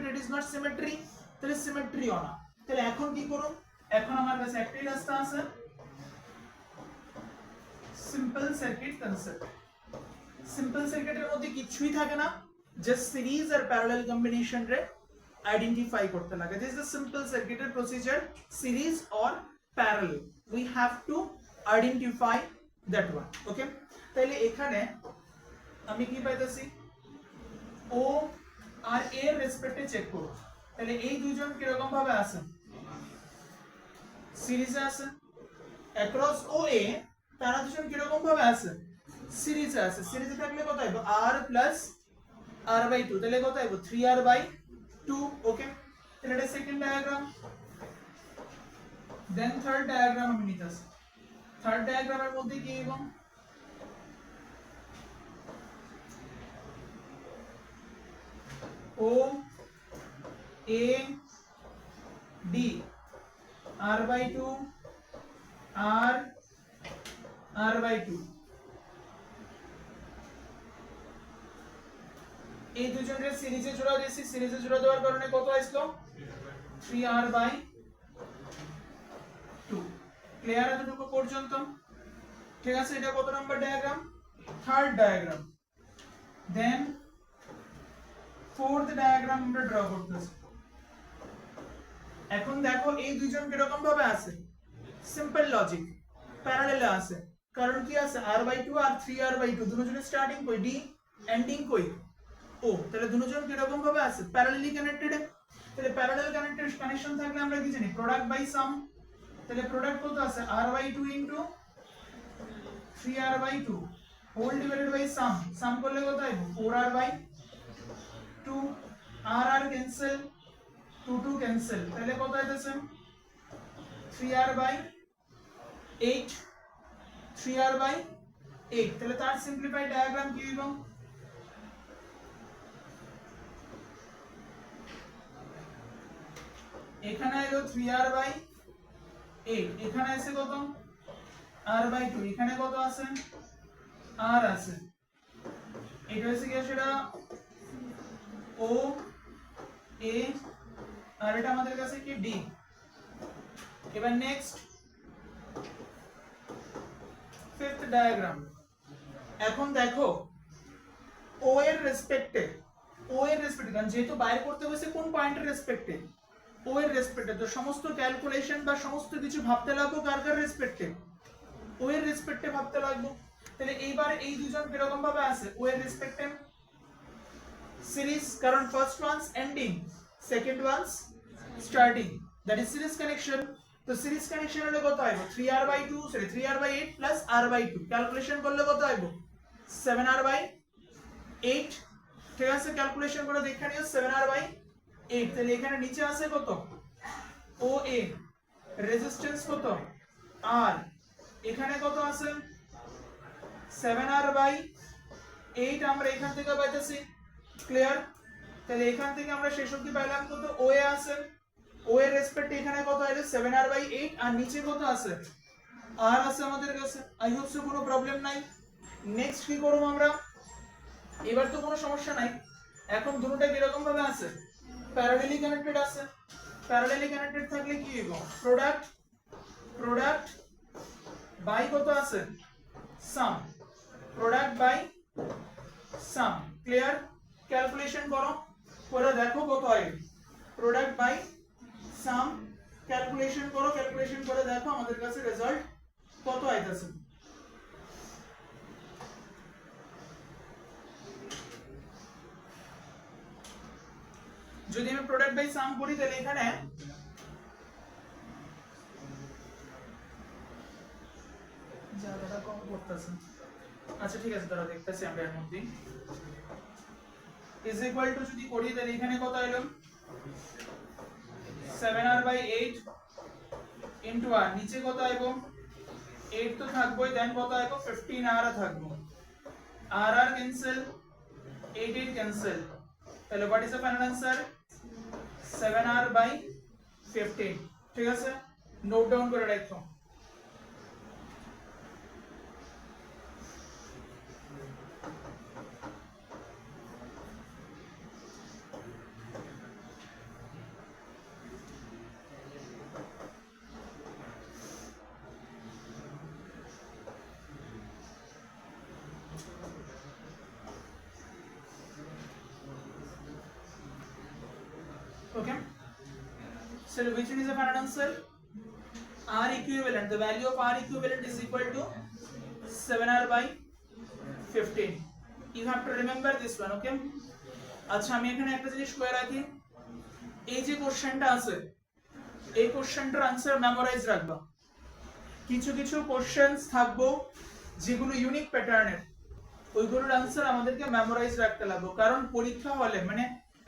ইট ইজ নট সিমেট্রি তাহলে সিমেট্রি না তাহলে এখন কি করব এখন আমার কাছে একটাই রাস্তা আছে সিম্পল সার্কিট কনসেপ্ট সিম্পল সার্কিটের মধ্যে কিছুই থাকে না just series are parallel combination রে আইডেন্টিফাই করতে লাগে দিস ইজ দ্য সিম্পল সার্কিটের procedure series or parallel we have to identify that one okay তাহলে এখানে আমি কি পাইতেছি ও আর এ এর রেসপেক্টে চেক করব তাহলে এই দুইজন কি রকম ভাবে আছে সিরিজে আছে অ্যাক্রস ও এ তারা দুজন কি রকম ভাবে আছে সিরিজে আছে সিরিজে থাকলে কত হবে r প্লাস r/2 তাহলে কত হবে 3r/2 ওকে তাহলে এটা সেকেন্ড ডায়াগ্রাম দেন থার্ড ডায়াগ্রাম আমি নিতেছি থার্ড ডায়াগ্রামের মধ্যে কি এবং O A D r/2 r/2 এই দুজনের সিরিজে জোড়া দিয়েছি সিরিজে জোড়া দেওয়ার কারণে কত আসলো 3r/2 ক্লিয়ার এতটুকু পর্যন্ত ঠিক আছে এটা কত নাম্বার ডায়াগ্রাম থার্ড ডায়াগ্রাম দেন ফোর্থ ডায়াগ্রাম আমরা ড্র করতেছি এখন দেখো এই দুইজন কিরকম ভাবে আছে সিম্পল লজিক প্যারালালে আছে কারণ কি আছে r/2 আর 3r/2 দুজনের স্টার্টিং কই d এন্ডিং কই ও তাহলে দুজন কিরকম ভাবে আছে প্যারালালি কানেক্টেড তাহলে প্যারালাল কানেকশন থাকলে আমরা কি জানি প্রোডাক্ট বাই সাম তাহলে প্রোডাক্ট কত আছে r/2 into 3r/2 whole divided by sum করলে কত আইবো 4r/2 r ক্যান্সেল 2 ক্যান্সেল তাহলে কত আইতেছে 3r/8 তাহলে তার সিম্পলিফাইড ডায়াগ্রাম কি হইব এখানে হলো 3r/8 এখানে আছে কত r/2 এখানে কত আছে r আছে এটা হচ্ছে কি সেটা ও এ আর এটা আমাদের কাছে কি ডি এবার নেক্সট ফিফথ ডায়াগ্রাম এখন দেখো ও এর রেসপেক্টে কারণ যেহেতু বাইর করতে হয়েছে কোন পয়েন্টের রেসপেক্টে ও এর রেসপেক্টে তো সমস্ত ক্যালকুলেশন বা সমস্ত কিছু ভাবতে লাগবো কার রেসপেক্টে ও এর রেসপেক্টে ভাবতে লাগবো তাহলে এইবার এই দুজন কিরকম ভাবে আছে ও এর রেসপেক্টিভ সিরিজ, কারণ first one's ending, second one's starting, that is series connection. তো সিরিজ কানেকশন হলে কত আইবো 3r/2 sorry 3r/8 plus r/2 calculation করলে কত আইবো 7r/8। ঠিক আছে, ক্যালকুলেশন করে দেখে নিও 7r/8। তাহলে এখানে নিচে আছে কত OA, রেজিস্ট্যান্স কত R, এখানে কত আছে 7r/8 আমরা এখান থেকে পাইতেছি। ক্লিয়ার? তাহলে এখান থেকে আমরা শেষ অবধি পাইলাম কত OA আছে, O এর রেসপেক্টে এখানে কত আইলো 7r/8 আর নিচে কত আছে R আছে আমাদের কাছে। আই হোপ সো কোনো প্রবলেম নাই। নেক্সট কি করব আমরা, এবার তো কোনো সমস্যা নাই। এখন দুটোটা কিরকম ভাবে আছে প্যারালালি কানেক্টেড আছে। প্যারালালি কানেক্টেড থাকলে কি হইব প্রোডাক্ট বাই কত আছে sum, product by sum. Clear? Calculation করো, করে দেখো কত হয় প্রোডাক্ট বাই সাম। ক্যালকুলেশন করো, ক্যালকুলেশন করে দেখো আমাদের কাছে রেজাল্ট কত আইতাছে। যদি আমি প্রোডাক্ট বাই সাম করি তাহলে এখানে জায়গাটা কম করতেছে। আচ্ছা ঠিক আছে, দাঁড়াও দেখতেছি আমরা এর মধ্যে ইজ ইকুয়াল টু যদি করি তাহলে এখানে কত আইলো 7r/8 ইনটু r, নিচে কত আইবো 8 তো থাকবোই, দেন কত আইবো 15r থাকবো। r ক্যান্সেল, 8 ক্যান্সেল, তাহলে what is the final answer 7r/15। ঠিক আছে, নোট ডাউন করে রাখো। Okay, so which one is the final answer? R equivalent, the value of R equivalent is equal to 7r/15. You have to remember this one, okay? আচ্ছা আমি এখানে একটা জিনিস কয়ে রাখি, এই যে কোশ্চেনটা আছে এই কোশ্চেনটার আনসার মেমোরাইজ রাখবা। কিছু কিছু কোশ্চেনস থাকবো যেগুলো ইউনিক প্যাটার্নের, ওইগুলোর আনসার আমাদেরকে মেমোরাইজ রাখতে লাগবে, কারণ পরীক্ষা হলে মানে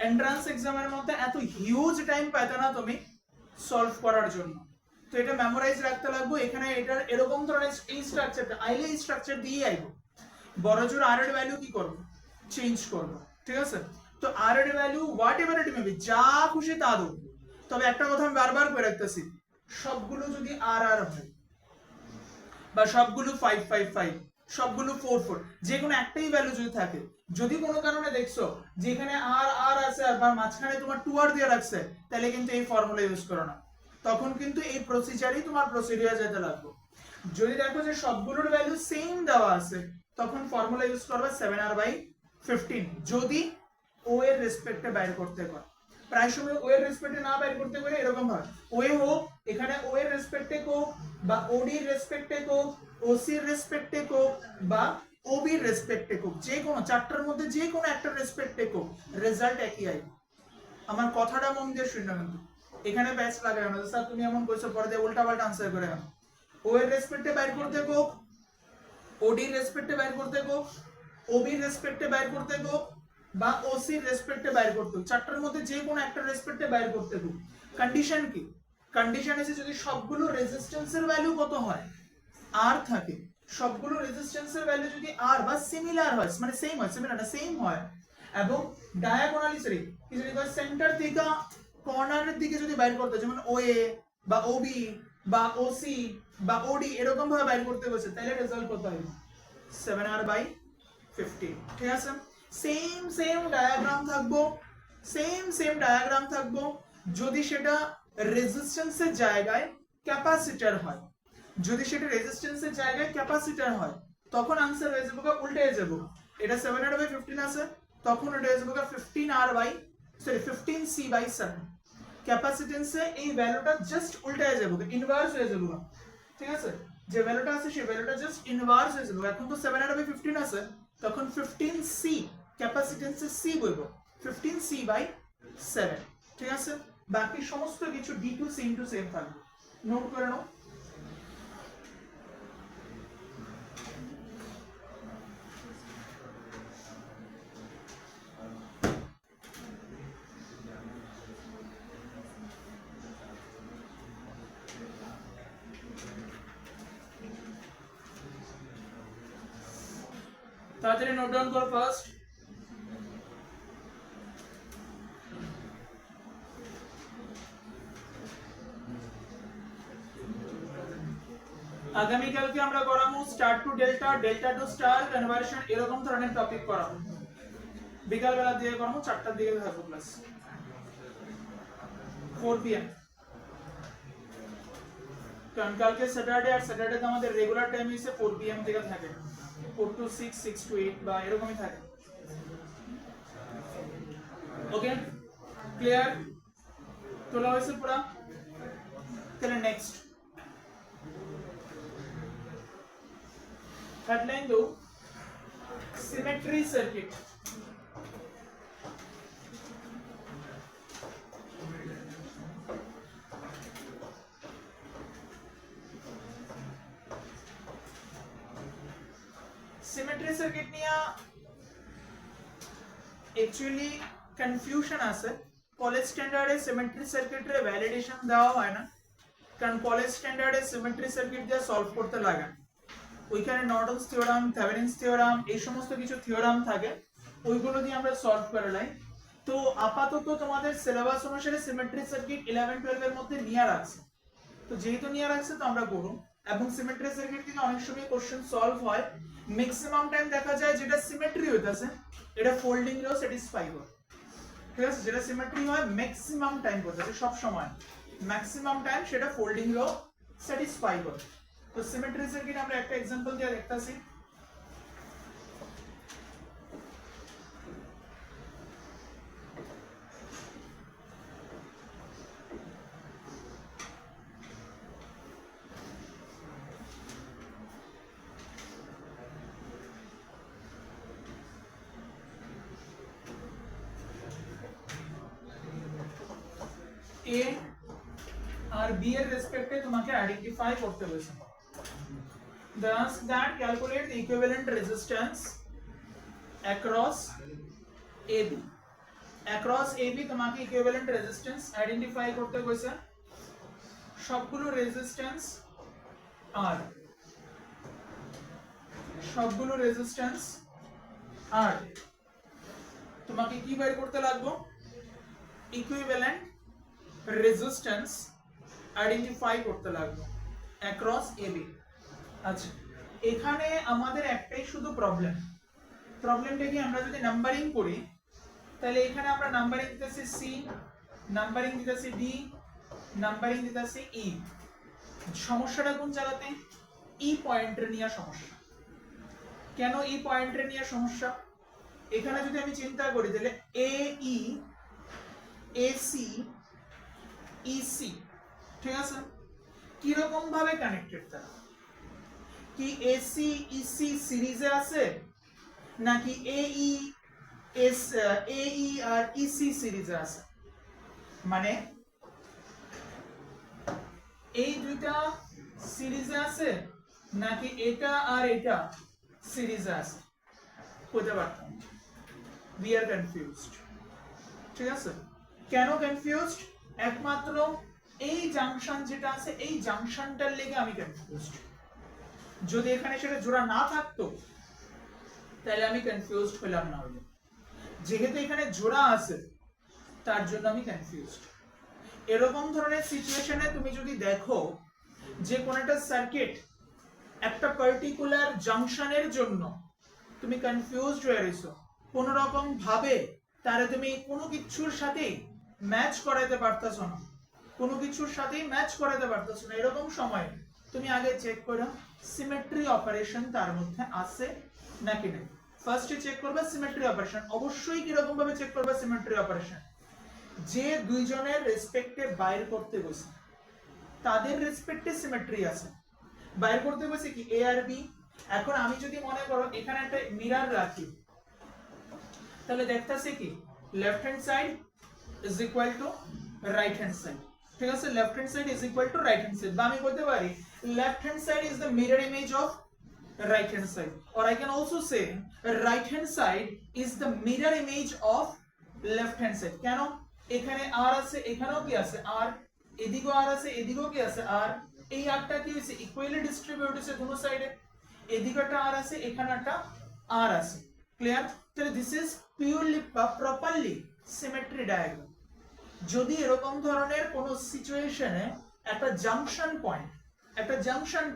এন্ট্রান্স এক্সামের মধ্যে এত হিউজ টাইম পাইতো না তুমি সলভ করার জন্য। তো এটা মেমোরাইজ রাখতে লাগবে। এখানে এটার এরকম ধরনের এই স্ট্রাকচারটা আইলে এই স্ট্রাকচার দিয়ে আইবো, বড় জোর আর এর ভ্যালু কি করব চেঞ্জ করব। ঠিক আছে, তো আর এর value what ever it may be, যা খুশি তা দাও। তবে একটা কথা আমি বারবার করে রাখতেছি, সবগুলো যদি আর আর হয় বা সবগুলো 555 সবগুলো 44 যে কোনো একটাই ভ্যালু যদি থাকে, যদি কোনো কারণে দেখছো যেখানে আর আর আছে আর মাঝখানে তোমার 2r দিয়ে রাখছে, তাহলে কিন্তু এই ফর্মুলা ইউজ করো না, তখন কিন্তু এই প্রসিজারই তোমার প্রসিডিউর যেতে লাগবে। যদি দেখো যে সবগুলোর ভ্যালু সেম দেওয়া আছে, তখন ফর্মুলা ইউজ করবে 7r/15। যদি ও এর রেসপেক্টে বাইর করতে হয়, প্রায় সময় ও এর রেসপেক্টে না বাইর করতে পারে এরকম হয়, ও এ হোক এখানে ও এর রেসপেক্টে হোক বা ওডি এর রেসপেক্টে হোক, ওসি এর রেসপেক্টে হোক বা ওবি এর রেসপেক্টে হোক, যে কোনো চারটার মধ্যে যে কোনো একটা রেসপেক্টে হোক, রেজাল্ট একই আসবে। আমার কথাটা মন দিয়ে শুননা, কিন্তু এখানে ব্যাচ লাগায় না স্যার তুমি এমন কইছো পরে দিয়ে উল্টা পাল্টা আনসার করে না। ও এর রেসপেক্টে বাইর করতে হোক, ওডি এর রেসপেক্টে বাইর করতে হোক, ওবি এর রেসপেক্টে বাইর করতে হোক বা ওসি এর রেসপেক্টে বাইর করতে হোক, চারটার মধ্যে যে কোনো একটা রেসপেক্টে বাইর করতে হোক। কন্ডিশন কি? কন্ডিশন আছে যদি সবগুলো রেজিস্ট্যান্সের ভ্যালু কত হয় আর থাকে, সবগুলো রেজিস্ট্যান্সের ভ্যালু যদি আর বা সিমিলার হয়, মানে সেম হয়, সিমিলার না সেম হয়, এবং ডায়াগোনালি সরি কি যদি সেন্টার থেকে কর্নারের দিকে যদি বাইর করতে, যেমন ওএ বা ওবি বা ওসি বা ওডি এরকম ভাবে বাইর করতে বসে, তাহলে রেজাল্ট কত হবে 7r/15। ঠিক আছে, সেম ডায়াগ্রাম থাকবো, সেম ডায়াগ্রাম থাকবো। যদি সেটা রেজিস্ট্যান্সের জায়গায় ক্যাপাসিটর হয়, যদি সেটা রেজিস্ট্যান্সের জায়গায় ক্যাপাসিটর হয়, তখন आंसर হয়ে যাবে উল্টে হয়ে যাবে। এটা 7r/15 আছে, তখন এটা হয়ে যাবে 15c/7। ক্যাপাসিটেন্সে এই ভ্যালুটা জাস্ট উল্টে হয়ে যাবে, ইনভার্স হয়ে যাবে। ঠিক আছে, যে ভ্যালুটা আছে সেই ভ্যালুটা জাস্ট ইনভার্স হয়ে যাবে। এখন তো 7 এর হবে 15 আছে, তখন 15c ক্যাপাসিটেন্সের c বলবো 15c/7, ঠিক আছে। বাকি সমস্ত কিছু d2 সেম টু সেম থাকবে, নোট করে নাও। তাড়াতাড়ি নোট ডাউন করো ফার্স্ট। আগামীকালকে আমরা করাবো star to delta, delta to star conversion, এরকম ধরনের টপিক করাবো। বিকালবেলা দিয়ে করাবো, 4টার দিকে থাকবো ক্লাস, 4 PM। কারণ কালকে স্যাটারডে, আর স্যাটারডে আমাদের রেগুলার টাইম হইছে 4 PM থেকে থাকে, 4 to 6, 6 to 8 বা এরকমই থাকে। ওকে, ক্লিয়ার? তোলা হয়েছে পুরা? তাহলে নেক্সট হেডলাইন দো, সিমেট্রি সার্কিট। সিমেট্রি সার্কিট নিয়ে অ্যাকচুয়ালি কনফিউশন আছে। কলেজ স্ট্যান্ডার্ডে সিমেট্রি সার্কিটের ভ্যালিডেশন দেওয়া হয় না, কারণ কলেজ স্ট্যান্ডার্ডে সিমেট্রি সার্কিট দিয়ে সলভ করতে লাগে, ওইখানে নর্টনস থিওরাম, থেভেনিনস থিওরাম, এই সমস্ত কিছু থিওরাম থাকে, ওইগুলো দিয়ে আমরা সলভ করে লাই। তো আপাতত তোমাদের সিলেবাস অনুসারে সিমেট্রি সার্কিট 11 12 এর মধ্যে নিয়ে রাখছে, তো যেহেতু নিয়ে রাখছে তো আমরা করব। এবং সিমেট্রি সার্কিট থেকে অনেক সময় কোশ্চেন সলভ হয়, ম্যাক্সিমাম টাইম দেখা যায় যেটা সিমেট্রি হইতাছে এটা ফোল্ডিং এও স্যাটিসফাই হয়, ঠিক আছে। যেটা সিমেট্রি হয় ম্যাক্সিমাম টাইম হইতাছে, সব সময় ম্যাক্সিমাম টাইম সেটা ফোল্ডিং এও স্যাটিসফাই হয়। তো সিমেট্রি সার্কিট আমরা একটা एग्जांपल দিয়ে দেখতাছি। A আর B এর রেসপেক্টে তোমাকে আইডেন্টিফাই করতে হবে। Thus that calculate the equivalent resistance across AB. Across AB তোমাকে equivalent resistance আইডেন্টিফাই করতে হয়েছে। সবগুলো রেজিস্ট্যান্স আর সবগুলো রেজিস্ট্যান্স আর তোমাকে কি বের করতে লাগবে? ইকুইভ্যালেন্ট রেজিস্ট্যান্স আইডেন্টিফাই করতে লাগবে অ্যাক্রস এবি। আচ্ছা, এখানে আমাদের একটাই শুধু প্রবলেমটা কি, আমরা যদি নাম্বারিং করি তাহলে এখানে আমরা নাম্বারিং দিতেছি সি, নাম্বারিং দিতেছি ডি, নাম্বারিং দিতেছি ই। সমস্যাটা কোন জায়গাতে? ই পয়েন্টের নিয়ে সমস্যা। কেন ই পয়েন্টের নিয়ে সমস্যা? এখানে যদি আমি চিন্তা করি তাহলে এ ই, এসি, ইসি, ঠিক আছে, কি রকম ভাবে কানেক্টেড তারা? কি এসি ইসি সিরিজে আছে, নাকি এই আর ইসি সিরিজে আছে? মানে এই দুইটা সিরিজে আছে নাকি এটা আর এটা সিরিজে আছে? বুঝতে পারতাম, we are confused, ঠিক আছে। কেন কনফিউজড? একমাত্র এই জাংশন যেটা আছে এই জাংশনটার লেগে আমি কনফিউজড। যদি এখানে সেটা জোড়া না থাকতো তাহলে আমি কনফিউজড হলাম না, হইলো যেহেতু এখানে জোড়া আছে তার জন্য আমি কনফিউজড। এরকম ধরনের সিচুয়েশনে তুমি যদি দেখো যে কোন একটা সার্কিট একটা পার্টিকুলার জাংশনের জন্য তুমি কনফিউজড হয়ে রইছো, কোন রকম ভাবে তারে তুমি কোনো কিছুর সাথে ম্যাচ করাইতে পারতাছো না, কোনো কিছুর সাথেই ম্যাচ করাইতে পারতাছো না, এরকম সময় তুমি আগে চেক করো সিমেট্রি অপারেশন তার মধ্যে আছে নাকি না। ফার্স্টে চেক করবে সিমেট্রি অপারেশন, অবশ্যই কি রকম ভাবে চেক করবে সিমেট্রি অপারেশন? যে দুইজনের রেসপেক্টে বাইর করতে বসে তাদের রেসপেক্টে সিমেট্রি আছে, বাইর করতে বলছে কি এ আর বি। এখন আমি যদি মনে করো এখানে একটা মিরর রাখি, তাহলে দেখতেছে কি left hand side is equal to right hand side. ঠিক আছে, left hand side is equal to right hand side, বা আমি বলতে পারি left hand side is the mirror image of right hand side, or I can also say right hand side is the mirror image of left hand side. কেন? এখানে r আছে, এখানেও কি আছে r, এদিকেও r আছে, এদিকেও কি আছে r, এই rটা কি হইছে ইকুয়ালি ডিস্ট্রিবিউট হইছে দুটো সাইডে, এদিকে একটা r আছে, এখানে একটা r আছে। ক্লিয়ার? তাহলে দিস ইজ পিওরলি বা প্রপারলি সিমেট্রি ডায়াগ্রাম। যদি এরকম ধরনের কোন সিচুয়েশনে একটা জাংশন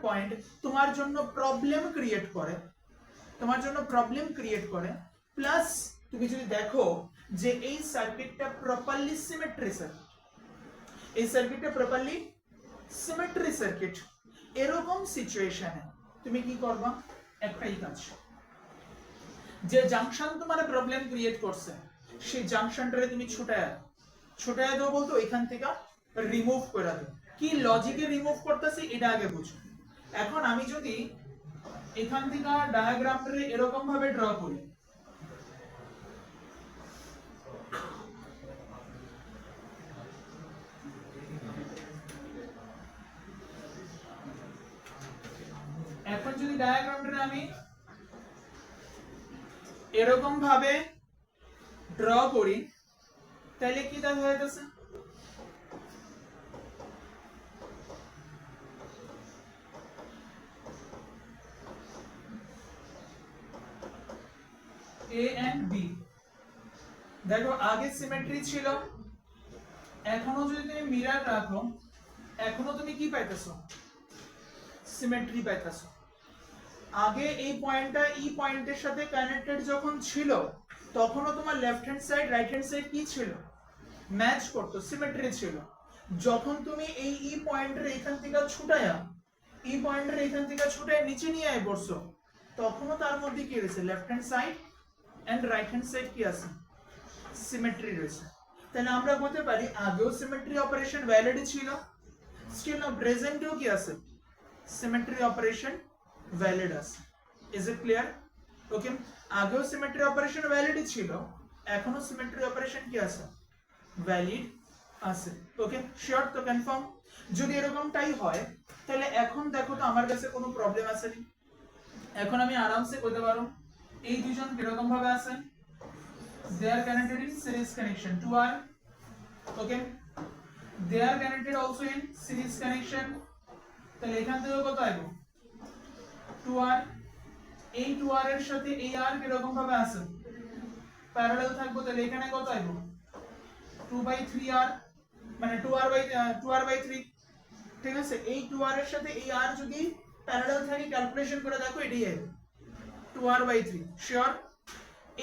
পয়েন্ট তোমার জন্য প্রবলেম ক্রিয়েট করে, প্লাস তুমি যদি দেখো যে এই সার্কিটটা প্রপারলি সিমেট্রি সার্কিট, এরকম সিচুয়েশনে তুমি কি করবা? একটাই কাজ, যে জাংশন তোমার প্রবলেম ক্রিয়েট করছে সেই জাংশনটারে তুমি ছুটায়া দাও, বলতো এখান থেকে রিমুভ করে দাও। কি লজিকে রিমুভ করতেছি এটা আগে বুঝো। এখন আমি যদি এখান থেকে ডায়াগ্রামটা এরকম ভাবে ড্র করি, এখন যদি ডায়াগ্রামটা আমি এরকম ভাবে ড্র করি, তাহলে কি দেখা যাচ্ছে? A and B, দেখো আগে সিমেট্রি ছিল, এখনো যদি তুমি মিরর রাখো এখনো তুমি কি পাইতেছো? সিমেট্রি পাইতেছো। আগে এই পয়েন্টটা এই পয়েন্টের সাথে কানেক্টেড যখন ছিল তখনও তোমার left hand side right hand side কি ছিল? ম্যাচ করতো, সিমেট্রি ছিল। যখন তুমি এই পয়েন্টের এখান থেকে ছুটায় নিচে নিয়ে আয় বসছো, তখনও তার মধ্যে কি রয়েছে? Left hand side and right hand side কি আছে? সিমেট্রি রয়েছে। তাহলে আমরা বলতে পারি আগেও সিমেট্রি অপারেশন ভ্যালিড ছিল, স্টিল নাও প্রেজেন্টেও কি আছে? সিমেট্রি অপারেশন ভ্যালিড আছে। Is it clear? ওকে, আগেও সিমেট্রি অপারেশন ভ্যালিড ছিল, এখনো সিমেট্রি অপারেশন কি আছে? ভ্যালিড আছে। ওকে, শিওর তো? কনফার্ম? যদি এরকমটাই হয় তাহলে এখন দেখো তো আমার কাছে কোনো প্রবলেম আছে নি? এখন আমি আরামসে বলতে পারো এই দুইজন কিরকম ভাবে আছে? they are connected in series connection, 2R. okay, they are connected also in series connection, তাহলে এখান থেকে কত আইবো? 2R। এই 2R এর সাথে এই R কিরকম ভাবে আছে? প্যারালাল থাকবো, তাহলে এখানে কত আইবো? 2/3R, মানে 2R/3। ঠিক আছে, এই 2R এর সাথে এই R যদি প্যারালাল থাকে ক্যালকুলেশন করে দেখো এটাই আইবে 2R/3। শিওর?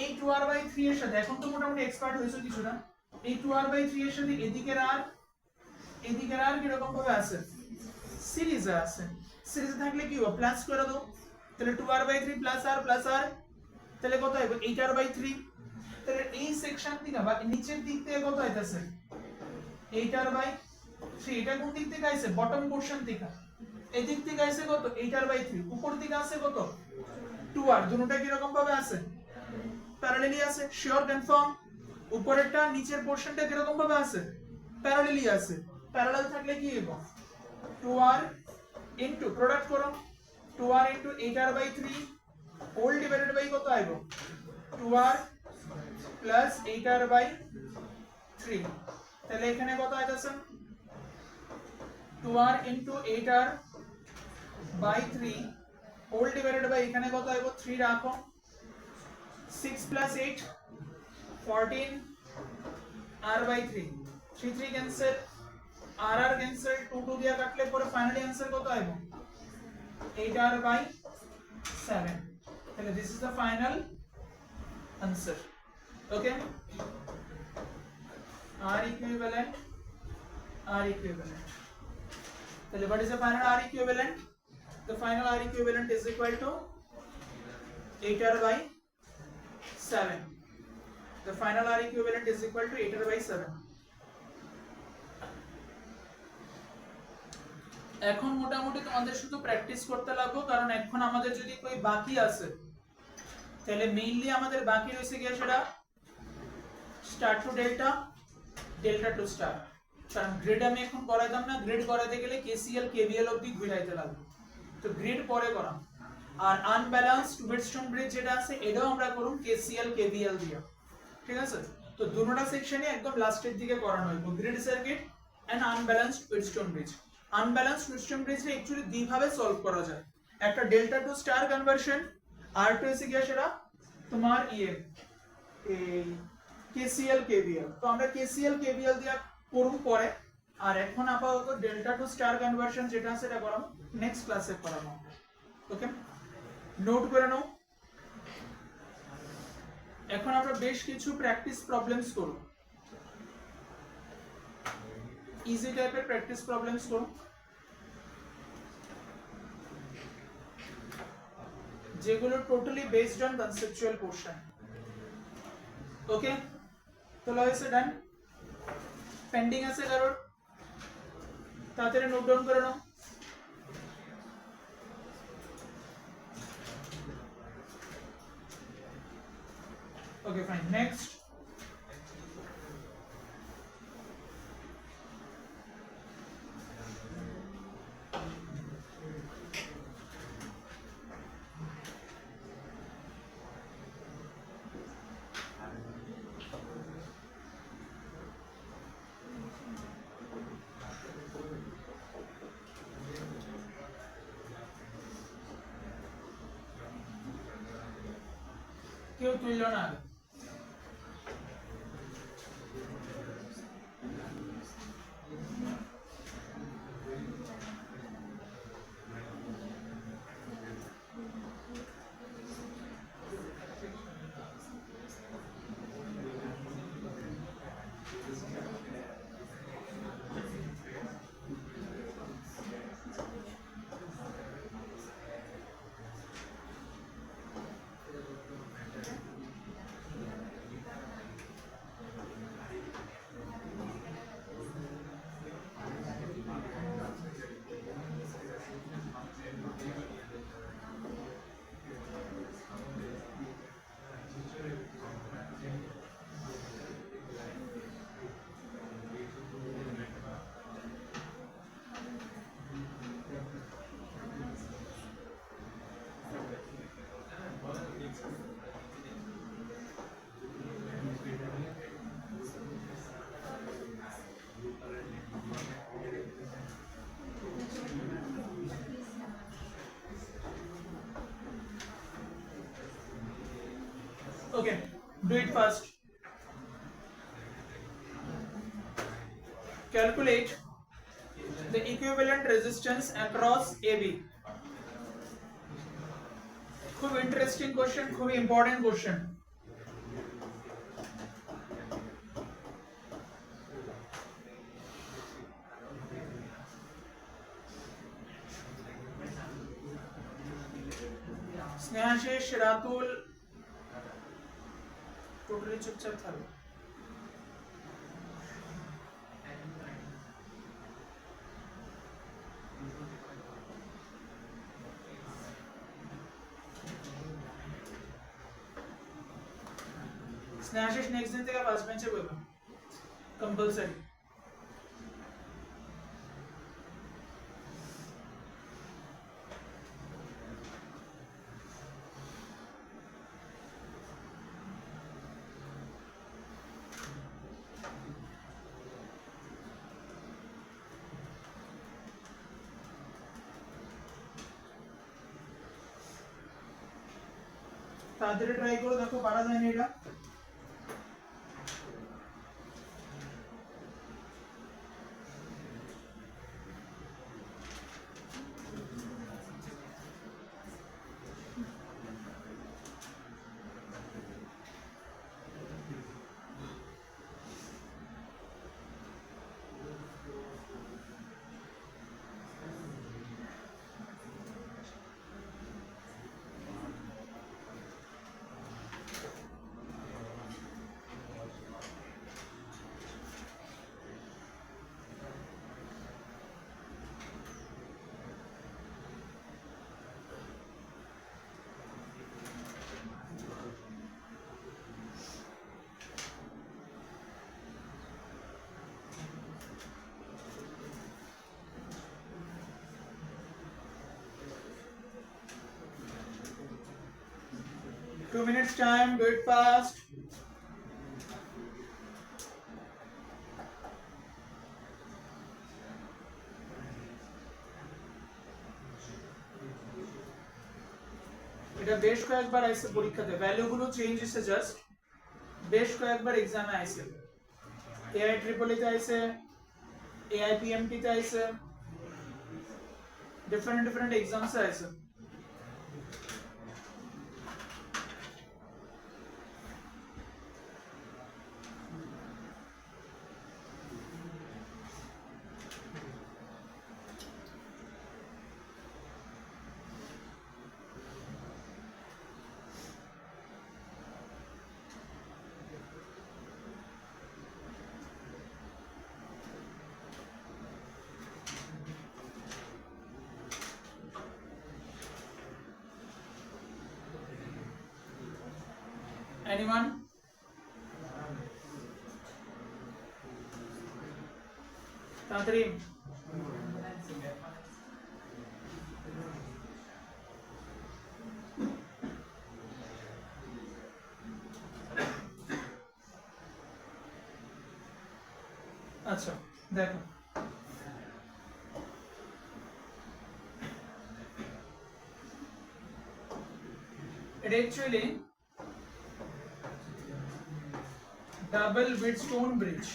এই 2R/3 এর সাথে এখন তো মোটামুটি এক্সপার্ট হয়েছে কিছুটা, এই 2R/3 এর সাথে এদিকের আর কিরকম ভাবে আছে? সিরিজে আছে। সিরিজে থাকলে কি হবে? প্লাস করে দাও, তাহলে 2R/3 প্লাস আর তাহলে কত হবে? 8R/3। তাহলে এই সেকশন থেকে বা নিচের দিক থেকে কত হইতাছে? 8R/3। এটা কোন দিক থেকে আইছে? বটম পোরশন থেকে। এই দিক থেকে আইছে কত? 8R/3। উপর দিকে আছে কত? 2R। দুটোটা কি রকম ভাবে আছে? প্যারালালি আছে। শিওর? কনফার্ম? উপরেরটা নিচের পোরশনটা কি রকম ভাবে আছে? প্যারালালি আছে। প্যারালাল থাকলে কি হবে? 2R ইনটু প্রোডাক্ট করো, 2R into 8R/3 whole divided by কত আইবো? 2R plus 8R/3। তাহলে এখানে কত আইতাছে? 2R into 8R/3 whole divided by এখানে কত আইবো? 3 রাখো, 6 plus 8 14 R/3, 3 cancel, R cancel, 2 দিয়া কাটলে পরে ফাইনালি आंसर কত আইবো? 8R/7। তাহলে this is the final answer. Okay, R equivalent. তাহলে what is the final R equivalent? The final R equivalent is equal to 8R/7. The final R equivalent is equal to 8R/7. এখন মোটামুটি তোমাদের শুধু practice করতে লাগবো, কারণ এখন আমাদের যদি কই বাকি আছে তাহলে মেইনলি আমাদের বাকি রয়েছে কি সেটা star to delta, delta to star. কারণ গ্রিড আমি এখন করাইতাম না, গ্রিড করাইতে গেলে কেসিএল কেভিএল অবধি ঘুরাইতে লাগবে, তো গ্রিড পরে করাম। আর আনব্যালেন্সড উইটস্টোন ব্রিজ যেটা আছে এটাও আমরা করুম কেসিএল কেভিএল দিয়ে, ঠিক আছে? তো দুটোটা সেকশনে একদম লাস্টের দিকে করানো হইব, grid circuit and unbalanced Wheatstone bridge. Unbalanced Wheatstone ব্রিজটা অ্যাকচুয়ালি দুইভাবে সলভ করা যায়, একটা ডেল্টা টু স্টার কনভার্সন, আর টু এসে গিয়া সেটা তোমার এই কেসিএল কেভিএল। তো আমরা কেসিএল কেভিএল দিয়ে করুম পরে, আর এখন আপাতত ডেল্টা টু স্টার কনভার্সন যেটা আছে সেটা করাম নেক্সট ক্লাসে করাবো। ওকে, নোট করে নাও। এখন আমরা বেশ কিছু প্র্যাকটিস প্রবলেমস করব, ইজি টাইপের প্র্যাকটিস প্রবলেমস করব, যেগুলো totally based on conceptual portion. Okay, তোলা হয়েছে, ডান? পেন্ডিং আছে কারোর? তাড়াতাড়ি নোট ডাউন করে নাও। Okay, fine. Next. কেউ তুললো না? Okay, do it fast. Calculate the equivalent resistance across AB. খুব ইন্টারেস্টিং কোশ্চেন, খুব important question. Snehashis, Ratul totally চুপচাপ থাকবে। স্নেহাশিস নেক্সট দিন থেকে ফার্স্ট বেঞ্চে বসবে, কম্পালসারি। তাড়াতাড়ি ট্রাই করো, দেখো পারা যায় না এটা। 2 minutes time, do it fast. এটা বেশ কয়েকবার আইছে পরীক্ষাতে, ভ্যালুগুলো চেঞ্জ হইছে জাস্ট, বেশ কয়েকবার এক্সামে আইছে, এআই ট্রিপল তে আইছে, এআই পিএমটি তে আইছে, ডিফারেন্ট এক্সামস আইছে। Anyone? তাড়াতাড়ি। আচ্ছা দেখো, এটা অ্যাকচুয়ালি ডাবল উইডস্টোন ব্রিজ।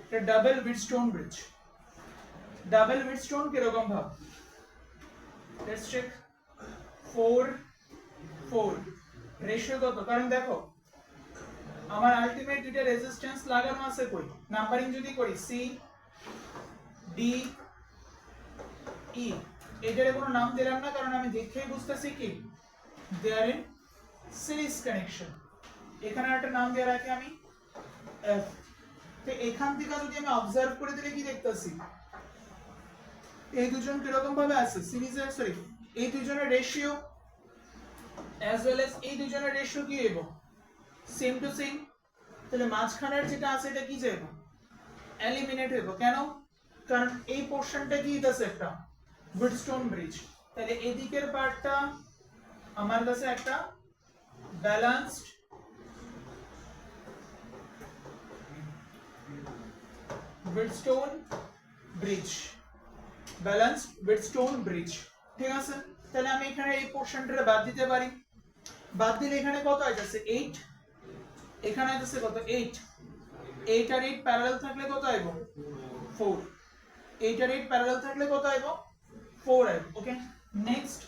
এটা ডাবল উইডস্টোন ব্রিজ। ডাবল উইডস্টোন কিরকম ভাব, লেটস চেক। 4 4 রেশিও কত? কারণ দেখো আমার আলটিমেট দুটো রেজিস্ট্যান্স লাগানো আছে, কই নাম্বারিং যদি করি সি ডি ই, এটারে কোনো নাম দিলাম না কারণ আমি দেখেই বুঝতেছি কি দে আর ইন সিরিজ কানেকশন। এখানে একটা নাম দিয়ে রাখি আমি এফ। তো এখান থেকে যদি আমি অবজার্ভ করে দিলে কি দেখতেছি, এই দুজন কিরকম ভাবে আছে সিরিজে, সরি এই দুজনের রেশিও অ্যাজ ওয়েল অ্যাজ এই দুজনের রেশিও কি হইব, সেম টু সেম। তাহলে মাঝখানের যেটা আছে এটা কি যাইব, এলিমিনেট হইব। কেন? কারণ এই পোরশনটা কি হইতাছে একটা উইডস্টোন ব্রিজ। তাহলে এদিকের পার্টটা আমার কাছে একটা ব্যালেন্সড উইডস্টোন ব্রিজ, ব্যালেন্সড উইডস্টোন ব্রিজ, ঠিক আছে। তাহলে আমি এখানে এই পোরশনটা বাদ দিতে পারি, বাদ দিলে এখানে কত আইতাছে 8, এখানে আইতাছে কত 8, 8 আর 8 প্যারালাল থাকলে কত আইব 4, 8 আর 8 প্যারালাল থাকলে কত আইব 4 আইব। ওকে নেক্সট,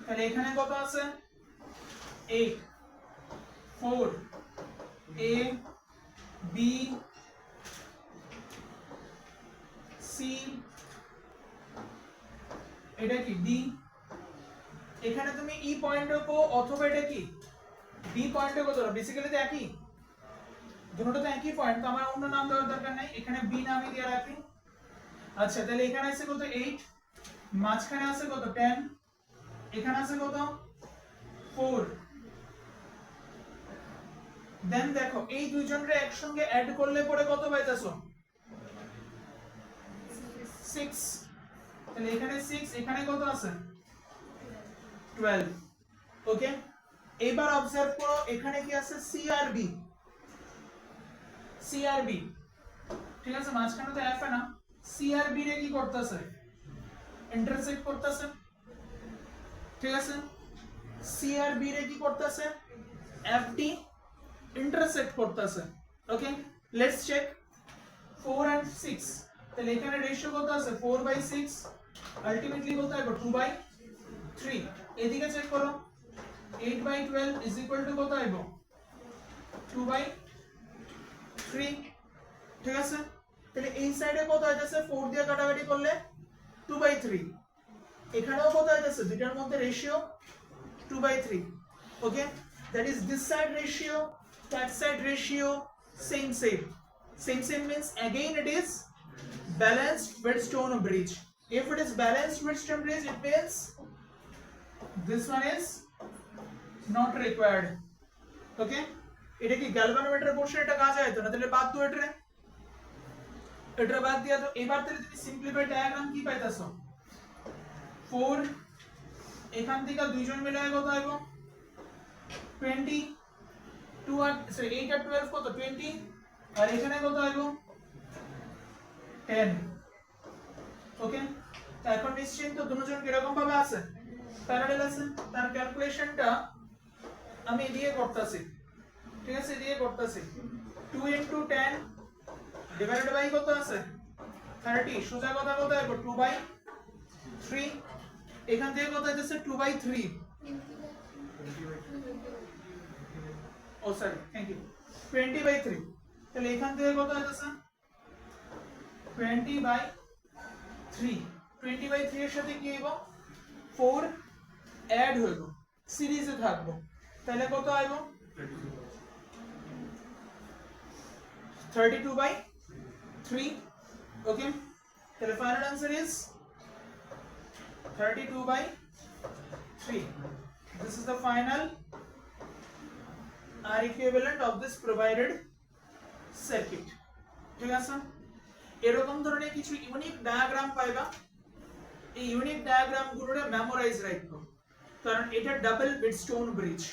তাহলে এখানে কত আছে 8, 4 a b c, এটা কি d, এখানে তুমি ই পয়েন্টও কো অথবা এটা কি ডি পয়েন্টও কো ধরো, বেসিক্যালি তো একই, দুটোটা তো একই পয়েন্ট, তো আমার অন্য নাম দেওয়ার দরকার নাই, এখানে বি নামই দিয়ে রাখি। আচ্ছা তাহলে এখানে আছে কত 8, মাঝখানে আছে কত 10, এখানে আছে কত 4। দেন দেখো এই দুইজনরে একসঙ্গে অ্যাড করলে পরে কত পাইতাছো 6, তাহলে এখানে 6, এখানে কত আছে 12। ওকে এবার অবজার্ভ করো এখানে কি আছে সি আর বি, সি আর বি, ঠিক আছে, মাঝখানে তো এফ না, সি আর বি রে কি করতেছে ইন্টারসেক্ট করতেছে, ঠিক আছে, সি আর বি রে কি করতেছে এফ ডি ইন্টারসেক্ট করতেছে। ওকে লেটস চেক 4 and 6, তাহলে এখানে রেশিও কত আছে 4/6, আলটিমেটলি কত হবে 2/3। এদিকে চেক করো 8/12 ইজ ইকুয়াল টু কত আইবো 2/3, ঠিক আছে। তাহলে এই সাইডে কত হইতাছে 4 দিয়ে কাটাকাটি করলে 2/3, এখানেও কত হইতাছে দুইটার মধ্যে ratio 2/3। Okay that is this side ratio, that side ratio, same means again it is balanced Wheatstone bridge. If it is balanced Wheatstone bridge, it means this one is not required. ওকে, এটা কি galvanometer portion, এটা কাজ হয় তো না, তাহলে বাদ দাও এটা বাদ দিয়া। তো এবার তাহলে তুমি সিম্পলিফাই ডায়াগ্রাম কি পাইতাছো, 4 এখান থেকে দুইজন মিলায় কত আইবো 20, 2 আর সরি 8 আর 12 কত 20, আর এখানে কত আইবো 10। ওকে, এখন নিশ্চিন্ত দুজন কিরকম ভাবে আছে, প্যারালাল আছে। তার ক্যালকুলেশনটা আমি দিয়ে করতেছি, ঠিক আছে, দিয়ে করতেছি। 2 into 10 ডিভাইডেড বাই কত আছে 30, সোজা কথা কত হবে 2/3। এখান থেকে কত হইতেছে 2/3, ও সরি থ্যাংক ইউ 20/3। তাহলে এখান থেকে কত হইতেছে 20/3। 20/3 এর সাথে কি হইব 4 অ্যাড হইব, সিরিজে থাকবো, তাহলে কত আইব 32/3। ওকে, তাহলে final answer is 32/3. This is the final R equivalent of this provided circuit. ঠিক আছে, এরকম ধরনের কিছু ইউনিক ডায়াগ্রাম পাইবা, এই ইউনিক ডায়াগ্রাম গুলোরে মেমোরাইজ রাখবো, কারণ এটা ডাবল বিটস্টোন ব্রিজ।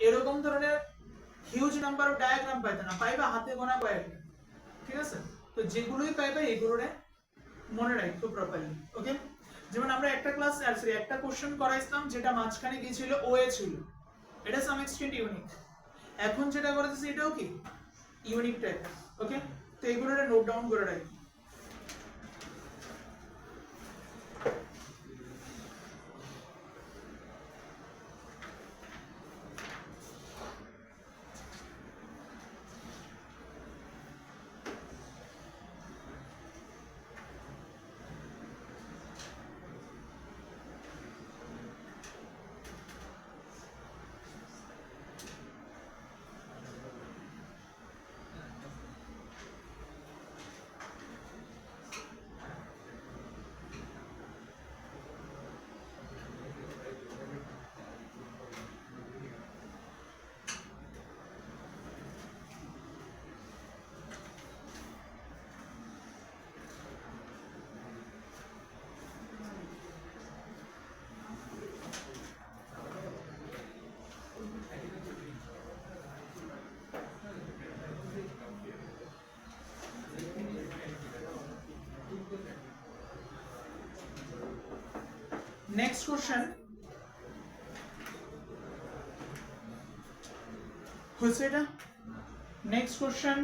এরকম ধরনের হিউজ নাম্বার অফ ডায়াগ্রাম পাইতে না, পাইবা হাতে গোনা কয়েকটা, ঠিক আছে। তো যেগুলোই পাইবা এগুলোরে মনে রাখবো প্রপারলি। ওকে, যেমন আমরা একটা ক্লাস সরি একটা কোশ্চেন করাইছিলাম যেটা মাঝখানে কি ছিল ওএ ছিল, এটা সাম এক্সটেন্ট ইউনিক। এখন যেটা করতেছি এটাও কি ইউনিক টাইপ। ওকে, তো এগুলোরে নোট ডাউন করে রাখি। Next question. Who's it? Next question.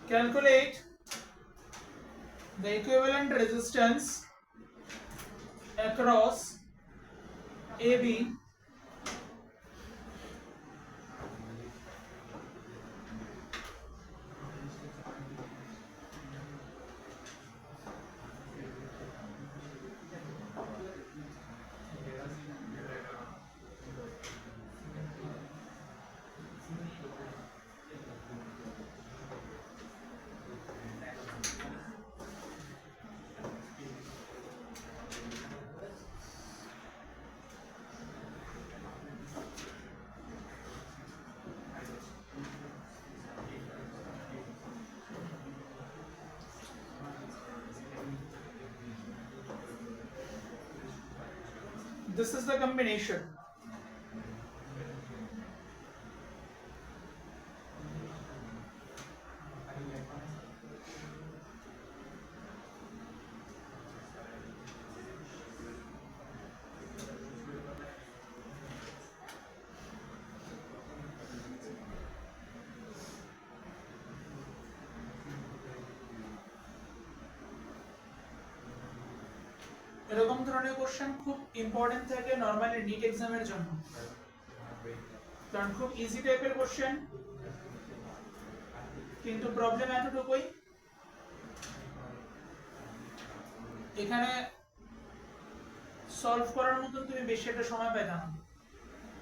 Calculate the equivalent resistance across AB This is the combination. এরকম ধরনের কোশ্চেন খুব ইম্পর্টেন্ট থাকে নর্মালি নিট এক্সামের জন্য, কারণ খুব ইজি টাইপের কোশ্চেন, কিন্তু প্রবলেম এতটুকুই এখানে সলভ করার মতন তুমি বেশি একটা সময় পেতে না,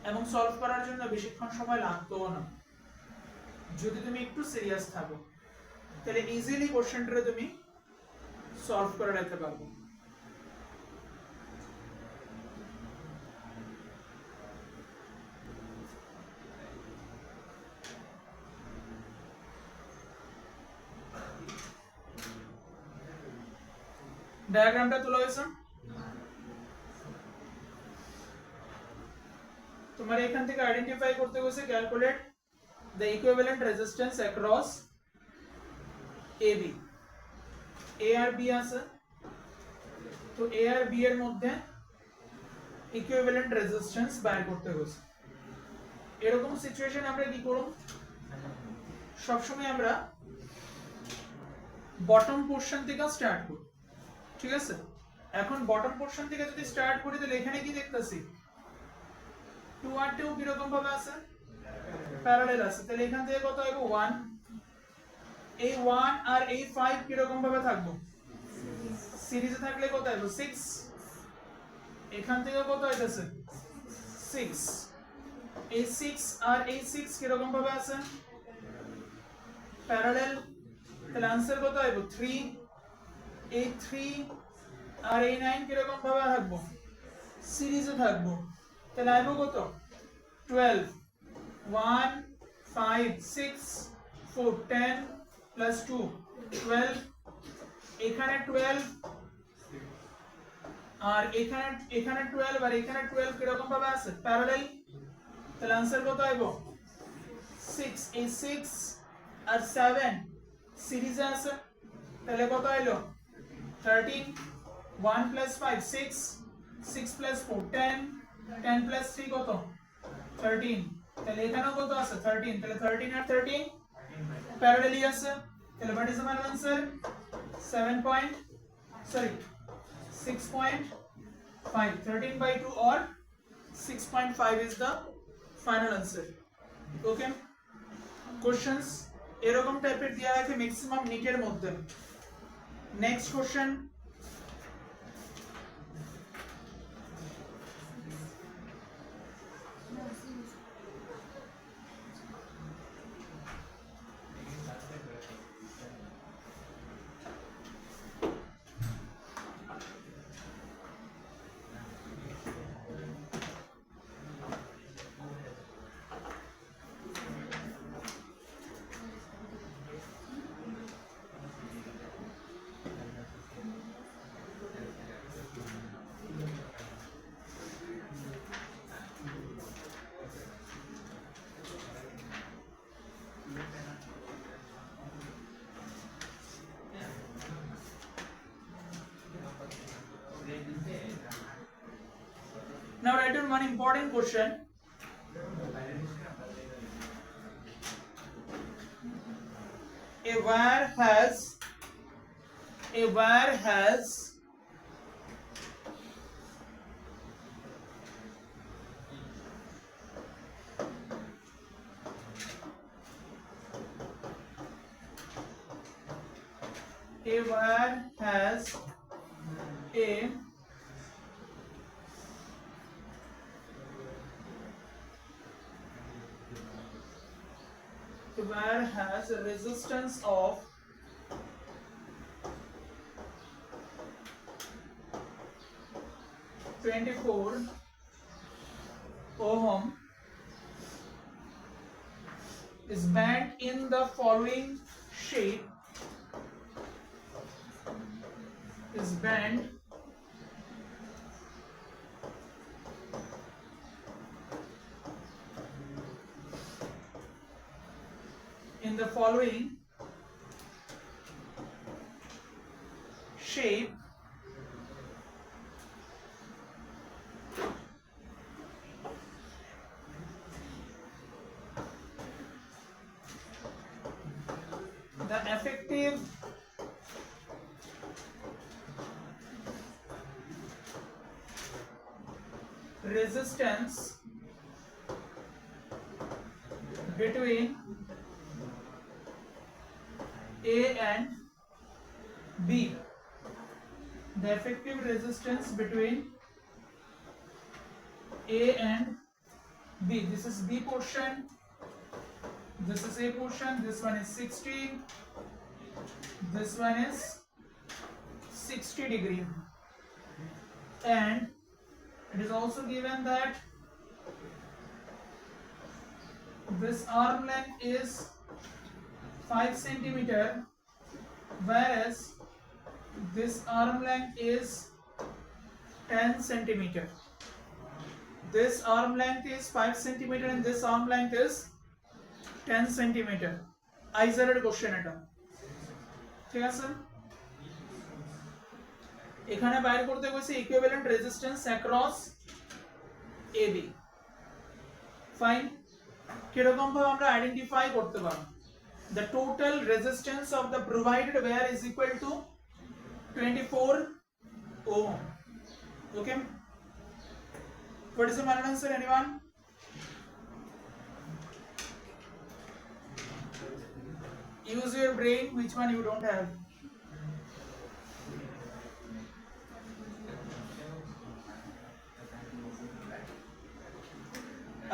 এবং সলভ করার জন্য বেশিক্ষণ সময় লাগতোও না। যদি তুমি একটু সিরিয়াস থাকো তাহলে ইজিলি কোশ্চেনটা তুমি সলভ করে রাখতে পারবো। ডায়াগ্রামটা তোলা হয়েছে তোমার, এখান থেকে আইডেন্টিফাই করতে হয়েছে calculate the equivalent resistance across AB, A আর B আছে, তো A আর B এর মধ্যে ইকুইভ্যালেন্ট রেজিস্ট্যান্স বের করতে হয়েছে। এরকম সিচুয়েশন আমরা কি করব, সবসময় আমরা বটম পোরশন থেকে স্টার্ট করি, ঠিক আছে? এখন বটম পোরশন থেকে যদি স্টার্ট করি তাহলে এখানে কি দেখতেছি 2 আর 2 কিরকম ভাবে আছে, প্যারালাল আছে, তাহলে এখান থেকে কত হবে 1, এই 1 আর এই 5 কিরকম ভাবে থাকবো, সিরিজে থাকলে কত হবে 6, এখান থেকে কত হইতাছে 6, এই 6 আর এই 6 কিরকম ভাবে আছে প্যারালাল, তাহলে आंसर কত হবে 3, এই 3 আর এই 9 কিরকম ভাবে থাকবো সিরিজে থাকবো, তাহলে আইবো কত 12, 1 5 6 4 10 plus 2 12, এখানে 12 আর এখানে 12 আর এখানে 12 কিরকম ভাবে আছে প্যারালাল, তাহলে आंसर কত আইবো 6, এই 6 আর 7 সিরিজে আছে, তাহলে কত আইলো 13, 1 plus 5 6, 6 plus 4 10, 10 plus 3 কত 13, তাহলে এখানেও কত আছে 13, তাহলে 13 আর 13 প্যারালালি আছে, তাহলে what is the final answer 6.5, 13/2 or 6.5 is the final answer. Okay, questions এরকম টাইপের দেয়া আছে ম্যাক্সিমাম নিটের মধ্যে। Next question, now write down one important question. A wire has a resistance of 24 ohm is bent in the following shape, is bent in the following shape the effective resistance between A and B. The effective resistance between A and B. This is B portion. This is A portion. This one is 60. This one is 60 degree. And it is also given that this arm length is 5 centimeter, whereas this arm length is 10 centimeter. This arm length is 5 centimeter and this arm length is 10 centimeter. Isolated question এটা, ঠিক আছে? এখানে বাইর করতে কইছে equivalent resistance across AB। Fine, কিরকম ভাবে আমরা আইডেন্টিফাই করতে পারব? The total resistance of the provided wire is equal to 24 ohm. Okay, what is the final answer, anyone? Use your brain, which one you don't have?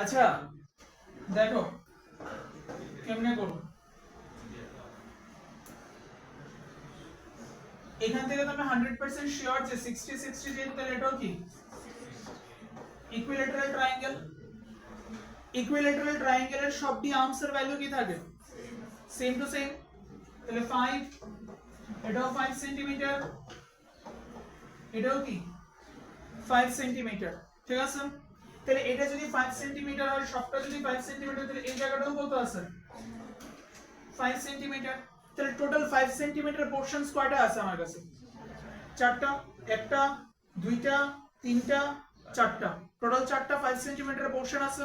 আচ্ছা দেখো কেমনে করব। এখান থেকে তো আমি 100% শিওর যে 60 60 যেহেতু, তাহলে এটাও কি ইকুইল্যাটারাল ট্রায়াঙ্গেল। ইকুইল্যাটারাল ট্রায়াঙ্গেলের সবটি আর্মস এর ভ্যালু কি থাকে? Same to same. তাহলে 5, এটাও 5 সেন্টিমিটার, এটাও কি 5 সেন্টিমিটার, ঠিক আছে? তাহলে এটা যদি 5 সেন্টিমিটার হয়, সবটা যদি 5 সেন্টিমিটার, তাহলে এই জায়গাটাও কত আছে? 5 সেন্টিমিটার। তাহলে টোটাল 5 সেন্টিমিটার পোরশনস কয়টা আছে আমার কাছে? 4টা। একটা, দুইটা, তিনটা, চারটা, টোটাল 4টা 5 সেন্টিমিটার পোরশন আছে।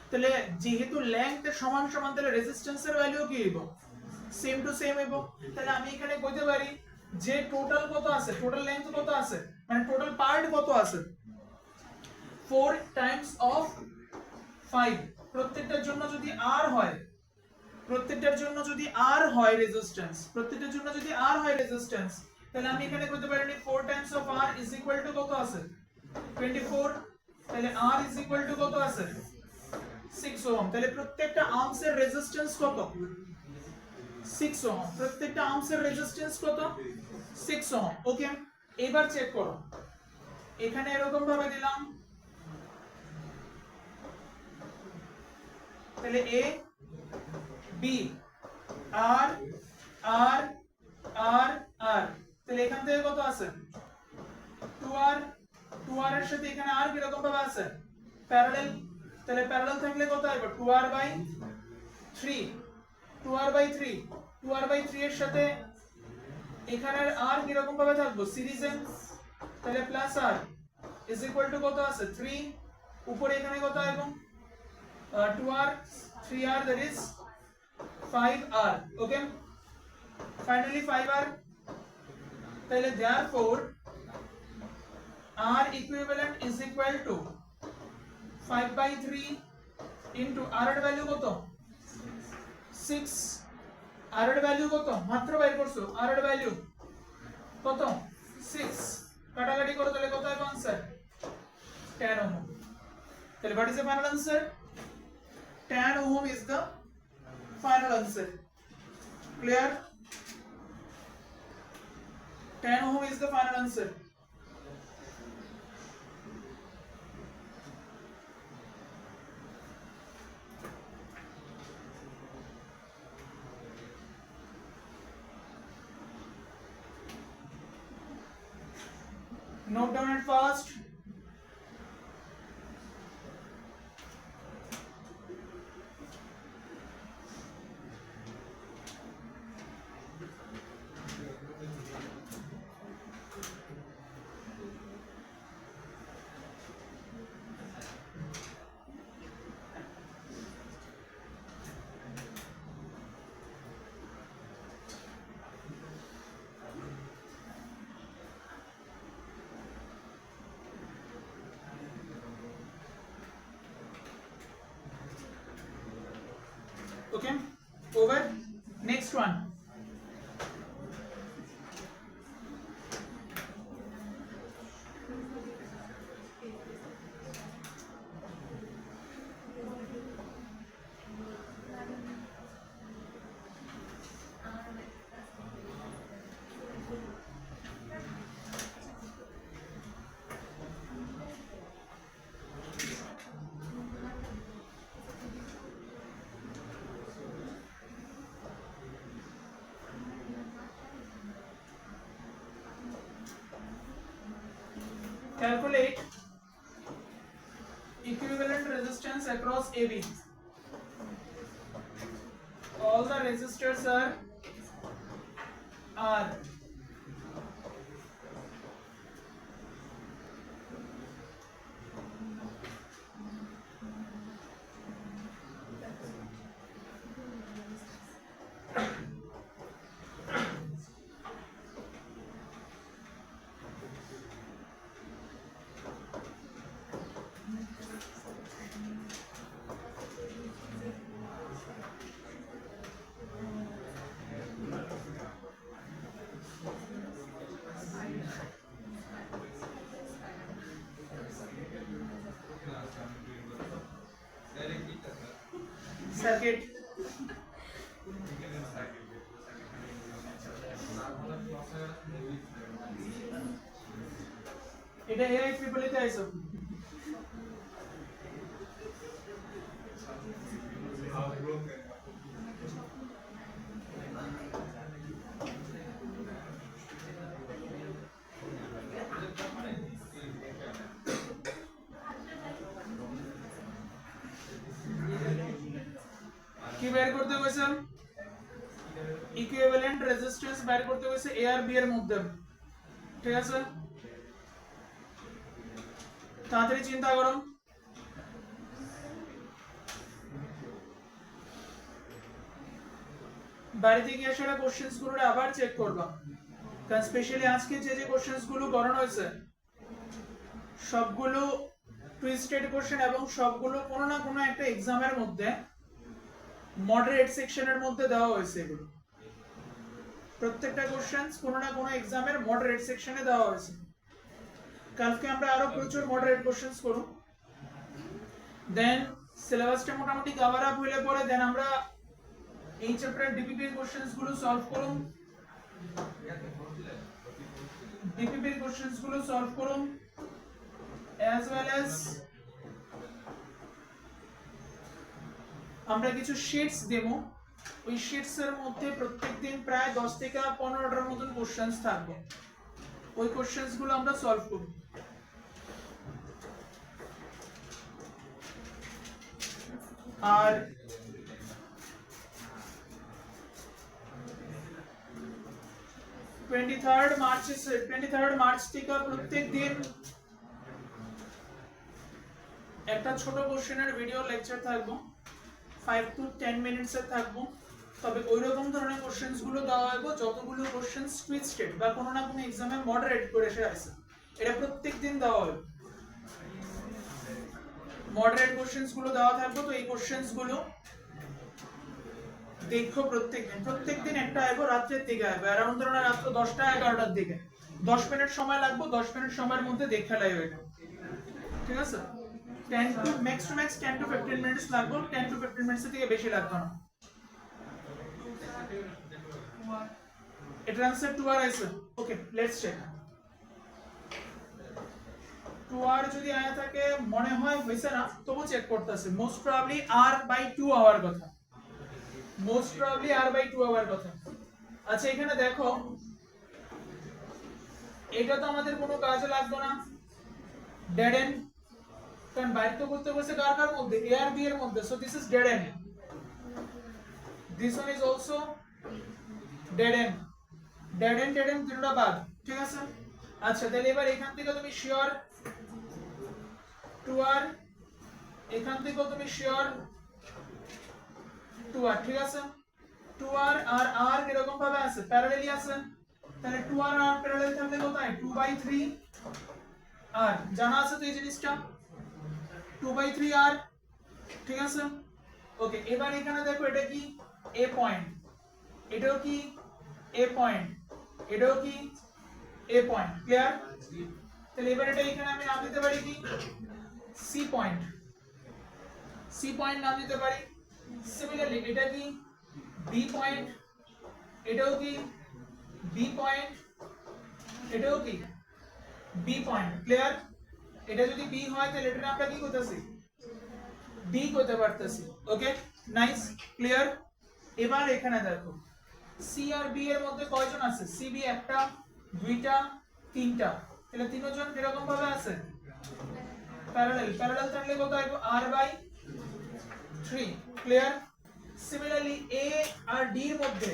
তাহলে যেহেতু লেংথ এর সমান সমান, তাহলে রেজিস্ট্যান্সের ভ্যালু কি হইব? সেম টু সেম হইব। তাহলে আমি এখানে কইতে পারি যে টোটাল কত আছে, টোটাল লেংথ কত আছে, মানে টোটাল পার্ট কত আছে? 4 টাইমস অফ 5। প্রত্যেকটার জন্য যদি r হয়, প্রত্যেকটার জন্য যদি r হয় রেজিস্ট্যান্স, প্রত্যেকটার জন্য যদি r হয় রেজিস্ট্যান্স, তাহলে আমি এখানে কইতে পারি 4 Times of r is equal to কত আছে? 24। তাহলে r ইজ ইকুয়াল টু কত আছে? 6 ওহম। তাহলে প্রত্যেকটা আর্মস এর রেজিস্ট্যান্স কত? 6 ওহম। প্রত্যেকটা আর্মস এর রেজিস্ট্যান্স কত? 6 ওহম। ওকে, এবার চেক করো। এখানে এরকম ভাবে দিলাম, তাহলে A B R R R R, তাহলে এখান থেকে কত আছে? 2R। 2R এর সাথে এখানে R কিরকম ভাবে আছে? প্যারালাল। তাহলে প্যারালাল থাকলে কত হবে? 2R/3। 2R/3, 2R/3 এর সাথে এখানে R কিরকম ভাবে থাকবে? সিরিজে। তাহলে plus R is equal to কত আছে? 3। উপরে এখানে কত হবে? 2R 3R, that is 5R. Okay, finally 5R. তাহলে therefore R equivalent is equal to 5/3 into R এর ভ্যালু কত? 6। R এর ভ্যালু কত? মাত্র বাইর করছো। R এর ভ্যালু কত? 6। কাটাকাটি করো, তাহলে কত হবে आंसर? 10 ohm। তাহলে what is the final answer? 10 ohm is the final answer. Clear? 10 ohm is the final answer. Note down it fast. Okay, over. Next one. Calculate equivalent resistance across AB. All the resistors are R. Circuit. এটা AI তে আইছো কি বের করতে হইছে equivalent resistance বের করতে হইছে A আর B এর মধ্যে ঠিক আছে তাড়াতাড়ি চিন্তা করো বাড়িতে গিয়ে সেটা কোশ্চেনস গুলো আবার চেক করবা কারণ স্পেশালি আজকে যে কোশ্চেনস গুলো করানো হয়েছে সবগুলো টুইস্টেড কোশ্চেন এবং সবগুলো কোনো না কোনো একটা এক্সামের মধ্যে মডারেট সেকশনের মধ্যে দেওয়া হয়েছে এগুলো প্রত্যেকটা কোশ্চেনস কোনো না কোনো এক্সামের মডারেট সেকশনে দেওয়া হয়েছে কালকে আমরা আরো প্রচুর মডারেট কোশ্চেনস করব দেন সিলেবাসটা মোটামুটি কভার আপ হইলে পরে দেন আমরা এই চ্যাপ্টারের ডিপিপি এর কোশ্চেনস গুলো সলভ করুন ডিপিপি এর কোশ্চেনস গুলো সলভ করুন as well as আমরা কিছু শীটস দেবো ওই শীটস এর মধ্যে প্রত্যেকদিন প্রায় 10 থেকে 15টার মতন কোশ্চেনস থাকবে ওই কোশ্চেনস গুলো আমরা সলভ করব আর 23rd মার্চ থেকে প্রত্যেক দিন একটা ছোট কোশ্চেনের ভিডিও লেকচার থাকবো 5 to 10 মিনিটস এর থাকবো তবে ওই রকম ধরনের কোশ্চেনস গুলো দেওয়া হবে যতগুলো কোশ্চেনস টুইস্টেড বা কোনো না কোনো এক্সামে মডারেট করে এসে আছে এটা প্রত্যেকদিন দেওয়া হবে মডারেট কোশ্চেনস গুলো দেওয়া থাকবে তো এই কোশ্চেনস গুলো দেখো প্রত্যেকদিন একটা আইবো রাতের দিকে আইবো अराउंड ধরুন রাত 10টা 11টার দিকে 10 মিনিট সময় লাগবে 10 মিনিট সময়ের মধ্যে দেখে লাইও এটা ঠিক আছে 10 to max 10 to 15 minutes লাগবে 10 to 15 minutes থেকে বেশি লাগবে না এটার आंसर 2 আর আছে ওকে লেটস চেক 2 আর যদি আয়া থাকে মনে হয় হইছে না তবু চেক করতেছে মোস্ট প্রবাবলি r/2 হওয়ার কথা মোস্ট প্রবাবলি r/2 হওয়ার কথা আচ্ছা এখানে দেখো এটা তো আমাদের কোনো কাজে লাগবে না ডেড এন্ড কারণ বাইরে তো করতে বসে কার মধ্যে a আর b এর মধ্যে so this is dead end this one is also dead end দুটোটা বাদ ঠিক আছে আচ্ছা তাহলে এবার এখান থেকে তুমি শিওর 2 আর এখান থেকে তুমি শিওর 2 আর ঠিক আছে 2 আর আর এরকম ভাবে আছে প্যারালালি আছে তাহলে 2 আর প্যারালাল থাকলে কত হয় 2/3 আর জানা আছে তো এই জিনিসটা 2/3 আর ঠিক আছে ওকে, এবার এখানে দেখো এটা কি এ পয়েন্ট, এটাও কি এ পয়েন্ট, এটাও কি এ পয়েন্ট। ক্লিয়ার? তাহলে এবার এটা এখানে আমি নাম দিতে পারি কি সি পয়েন্ট, সি পয়েন্ট নাম দিতে পারি। সিমিলারলি এটা কি বি পয়েন্ট, এটাও কি বি পয়েন্ট, এটাও কি বি পয়েন্ট। ক্লিয়ার? এটা যদি বি হয় তাহলে এটা আমরা কি করতেছি ডি করতে পারতেছি। ওকে, নাইস, ক্লিয়ার। এবার এখানে দেখো সি আর বি এর মধ্যে কয়জন আছে? সি বি একটা, দুইটা, তিনটা, তাহলে তিনজন কিরকম ভাবে আছে? প্যারালাল। প্যারালাল থাকলে কত আইবো? r by 3। Clear? Similarly A আর ডি এর মধ্যে,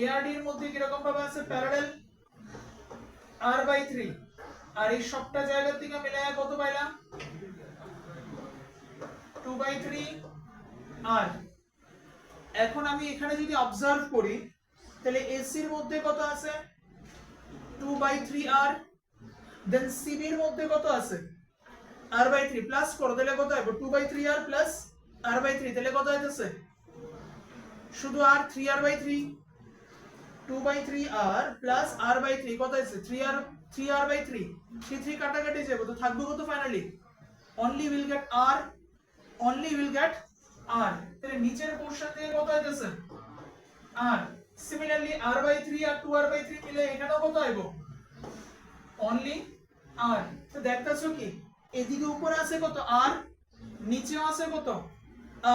এ আর ডি এর মধ্যে কিরকম ভাবে আছে? Parallel, r by 3। আর এই সবটা জায়গা থেকে মিলায়া কত পাইলাম? 2/3 r। এখন আমি এখানে যদি অবজার্ভ করি তাহলে এসি এর মধ্যে কত আছে? 2/3 r। দেন সিবি এর মধ্যে কত আছে? r/3 প্লাস করো তাহলে কত হবে? 2/3 r প্লাস r/3 তাহলে কত হইতেছে? শুধু r 3r/3, 2/3 r plus r/3 কত হইছে? 3r/3, 3 কাটাকাটি যাবে তো থাকবে কত finally? only will get r, only will get r। তাহলে নিচের পোরশন থেকে কত হইতেছে? r। সিমিলারলি r/3 আর 2r/3 মিলে এখানেও কত আইবো? only r। তো দেখতাছো কি এদিকে উপরে আছে কত? r, নিচেও আছে কত?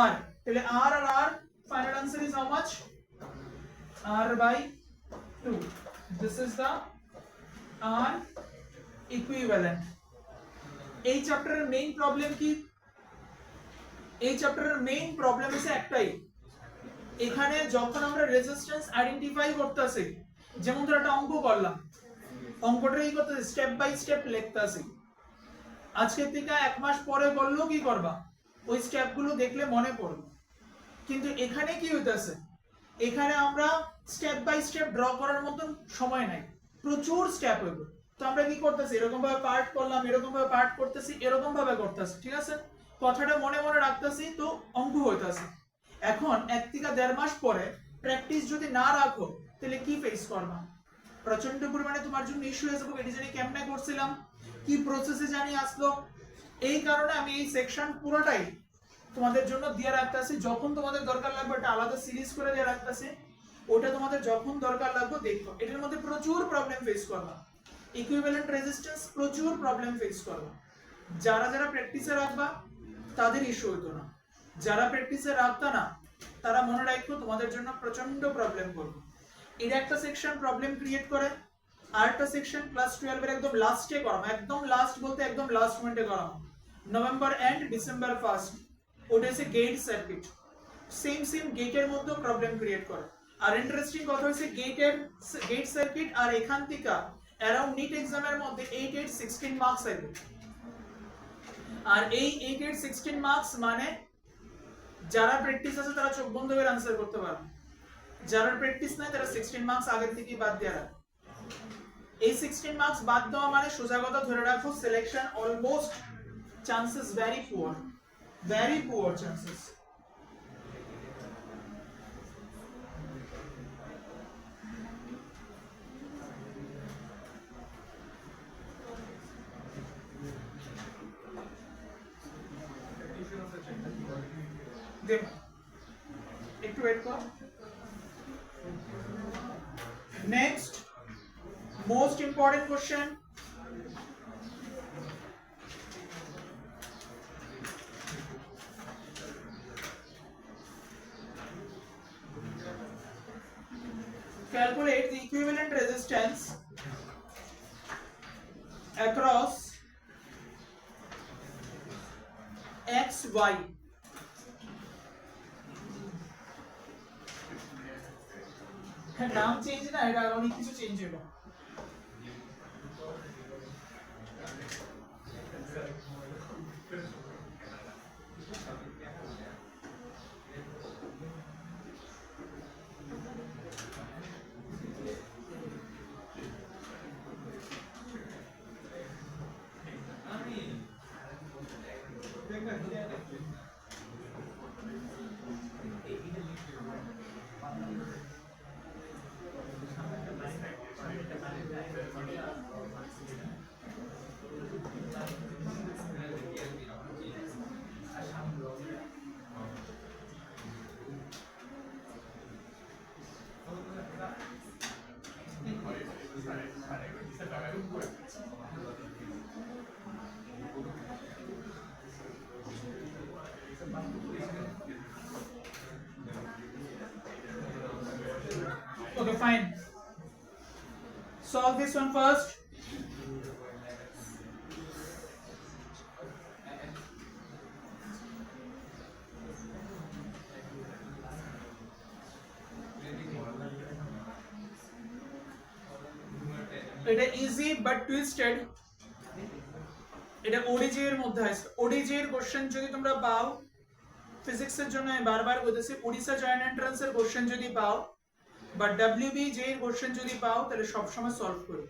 r। তাহলে r আর r, final answer is how much? r/2। This is the r equivalent. এই চ্যাপ্টারের মেইন প্রবলেম কি? এই চ্যাপ্টারের মেইন প্রবলেম হচ্ছে একটাই, এখানে যখন আমরা রেজিস্ট্যান্স আইডেন্টিফাই করতেছি, যেমন ধর একটা অঙ্ক করলাম, অঙ্কটা কি করতেছি? স্টেপ বাই স্টেপ লিখতেছি। আজকে থেকে 1 মাস পরে করলেও কি করবা? ওই স্টেপগুলো দেখলে মনে পড়বে। কিন্তু এখানে কি হইতাছে? এখানে আমরা স্টেপ বাই স্টেপ ড্র করার মতন সময় নাই, প্রচুর স্টেপ হইব। তো আমরা কি করতেছি? এরকম ভাবে পার্ট করলাম, এরকম ভাবে পার্ট করতেছি, এরকম ভাবে করতেছি। ঠিক আছে, কথাটা মনে মনে রাখতেছি তো অঙ্ক হইতাছে। এখন 1 থেকে 1.5 মাস পরে প্র্যাকটিস যদি না রাখো তাহলে কি ফেস করবা? প্রচন্ড পরিমাণে তোমার জন্য ইস্যু হয়ে যাবে। এটি জানি কেমনে করছিলাম, কি প্রসেসে জানি আসলো। এই কারণে আমি এই সেকশন পুরোটাই তোমাদের জন্য দিয়ে রাখতেছি। যখন তোমাদের দরকার লাগবে এটা আলাদা সিরিজ করে দিয়ে রাখতেছি, ওটা তোমাদের যখন দরকার লাগবে দেখো। এটার মধ্যে প্রচুর প্রবলেম ফেস করবা, ইকুইভ্যালেন্ট রেজিস্ট্যান্স প্রচুর প্রবলেম ফেস করবা। যারা যারা প্র্যাকটিসে রাখবা তাদের ইস্যু হতো না, যারা প্র্যাকটিসে রাখতা না তারা মনে রাখো তোমাদের জন্য প্রচন্ড প্রবলেম করবে। এটা একটা সেকশন প্রবলেম ক্রিয়েট করে। আরেকটা সেকশন ক্লাস 12 এর একদম লাস্টে করাম, একদম লাস্ট বলতে একদম লাস্ট মোমেন্টে করাম, নভেম্বর এন্ড ডিসেম্বর ফার্স্ট। ওটা হচ্ছে গেট সার্কিট। সেম গেটের মধ্যে প্রবলেম ক্রিয়েট করে। আর ইন্টারেস্টিং কথা হচ্ছে গেট সার্কিট আর এখান থেকে অ্যারাউন্ড নিট এক্সামের মধ্যে 8 16 মার্কস আসবে। আর এই 8 16 মার্কস মানে যারা প্র্যাকটিস আছে তারা চোখ বন্ধ করে আনসার করতে পারবে, যারা প্র্যাকটিস নাই তারা 16 মার্কস আগের থেকেই বাদ দিয়ে রাখবে। এই 16 মার্কস বাদ দেওয়া মানে সোজা কথা ধরে রাখো selection almost chances very poor chances। একটু ওয়েট কর। Next most important question, calculate the equivalent resistance across x y। নাম চেঞ্জ না, এটা অনেক কিছু চেঞ্জ হলো। Okay, fine. Solve this one first. এটা ইজি বাট টুইস্টেড। এটা ওডিজি এর মধ্যে আছে। ওডিজি এর কোশ্চেন যদি তোমরা পাও, ফিজিক্সের জন্য আমি বারবার বলতেছি, ওড়িশা জয়েন্ট এন্ট্রান্স এর কোশ্চেন যদি পাও বা ডব্লিউবিজে এর কোশ্চেন যদি পাও, তাহলে সব সময় সলভ করো,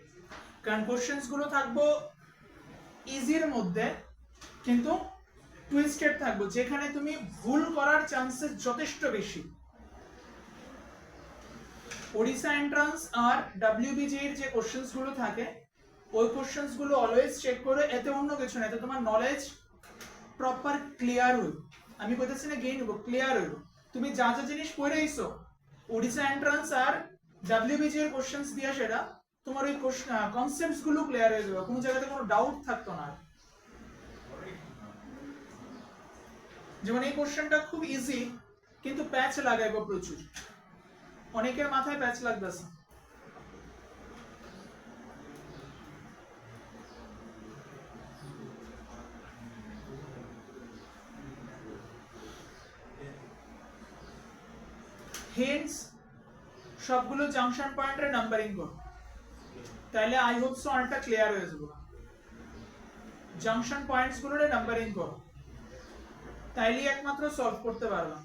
কারণ কোশ্চেনস গুলো থাকবো ইজির মধ্যে কিন্তু টুইস্টেড থাকবো, যেখানে তুমি ভুল করার চান্সেস যথেষ্ট বেশি। ওড়িশা এন্ট্রান্স আর ডব্লিউবিজে এর যে কোশ্চেনস গুলো থাকে, ওই কোশ্চেনস গুলো অলওয়েজ চেক করো, এতে অন্য কিছু না, এতে তোমার নলেজ প্রপার ক্লিয়ার হইব। আমি কইতেছি না গেইন হইব, ক্লিয়ার হইব। তুমি যা যা জিনিস পড়ে আইছো ওড়িশা এন্ট্রান্স আর ডব্লিউবিজে এর কোশ্চেনস দিয়া, সেটা তোমার ওই কনসেপ্টস গুলো ক্লিয়ার হয়ে যাবে, কোনো জায়গাতে কোনো ডাউট থাকতো না। যেমন এই কোশ্চেনটা খুব ইজি কিন্তু প্যাচ লাগাইবো প্রচুর, অনেকের মাথায় প্যাচ লাগতেছে। হেন্স সবগুলো জাংশন পয়েন্টের নাম্বারিং করো, তাহলে আই হোপ সো অনেকটা ক্লিয়ার হয়ে যাবে। জাংশন পয়েন্টস গুলোর নাম্বারিং করো, তাইলেই একমাত্র সলভ করতে পারবা।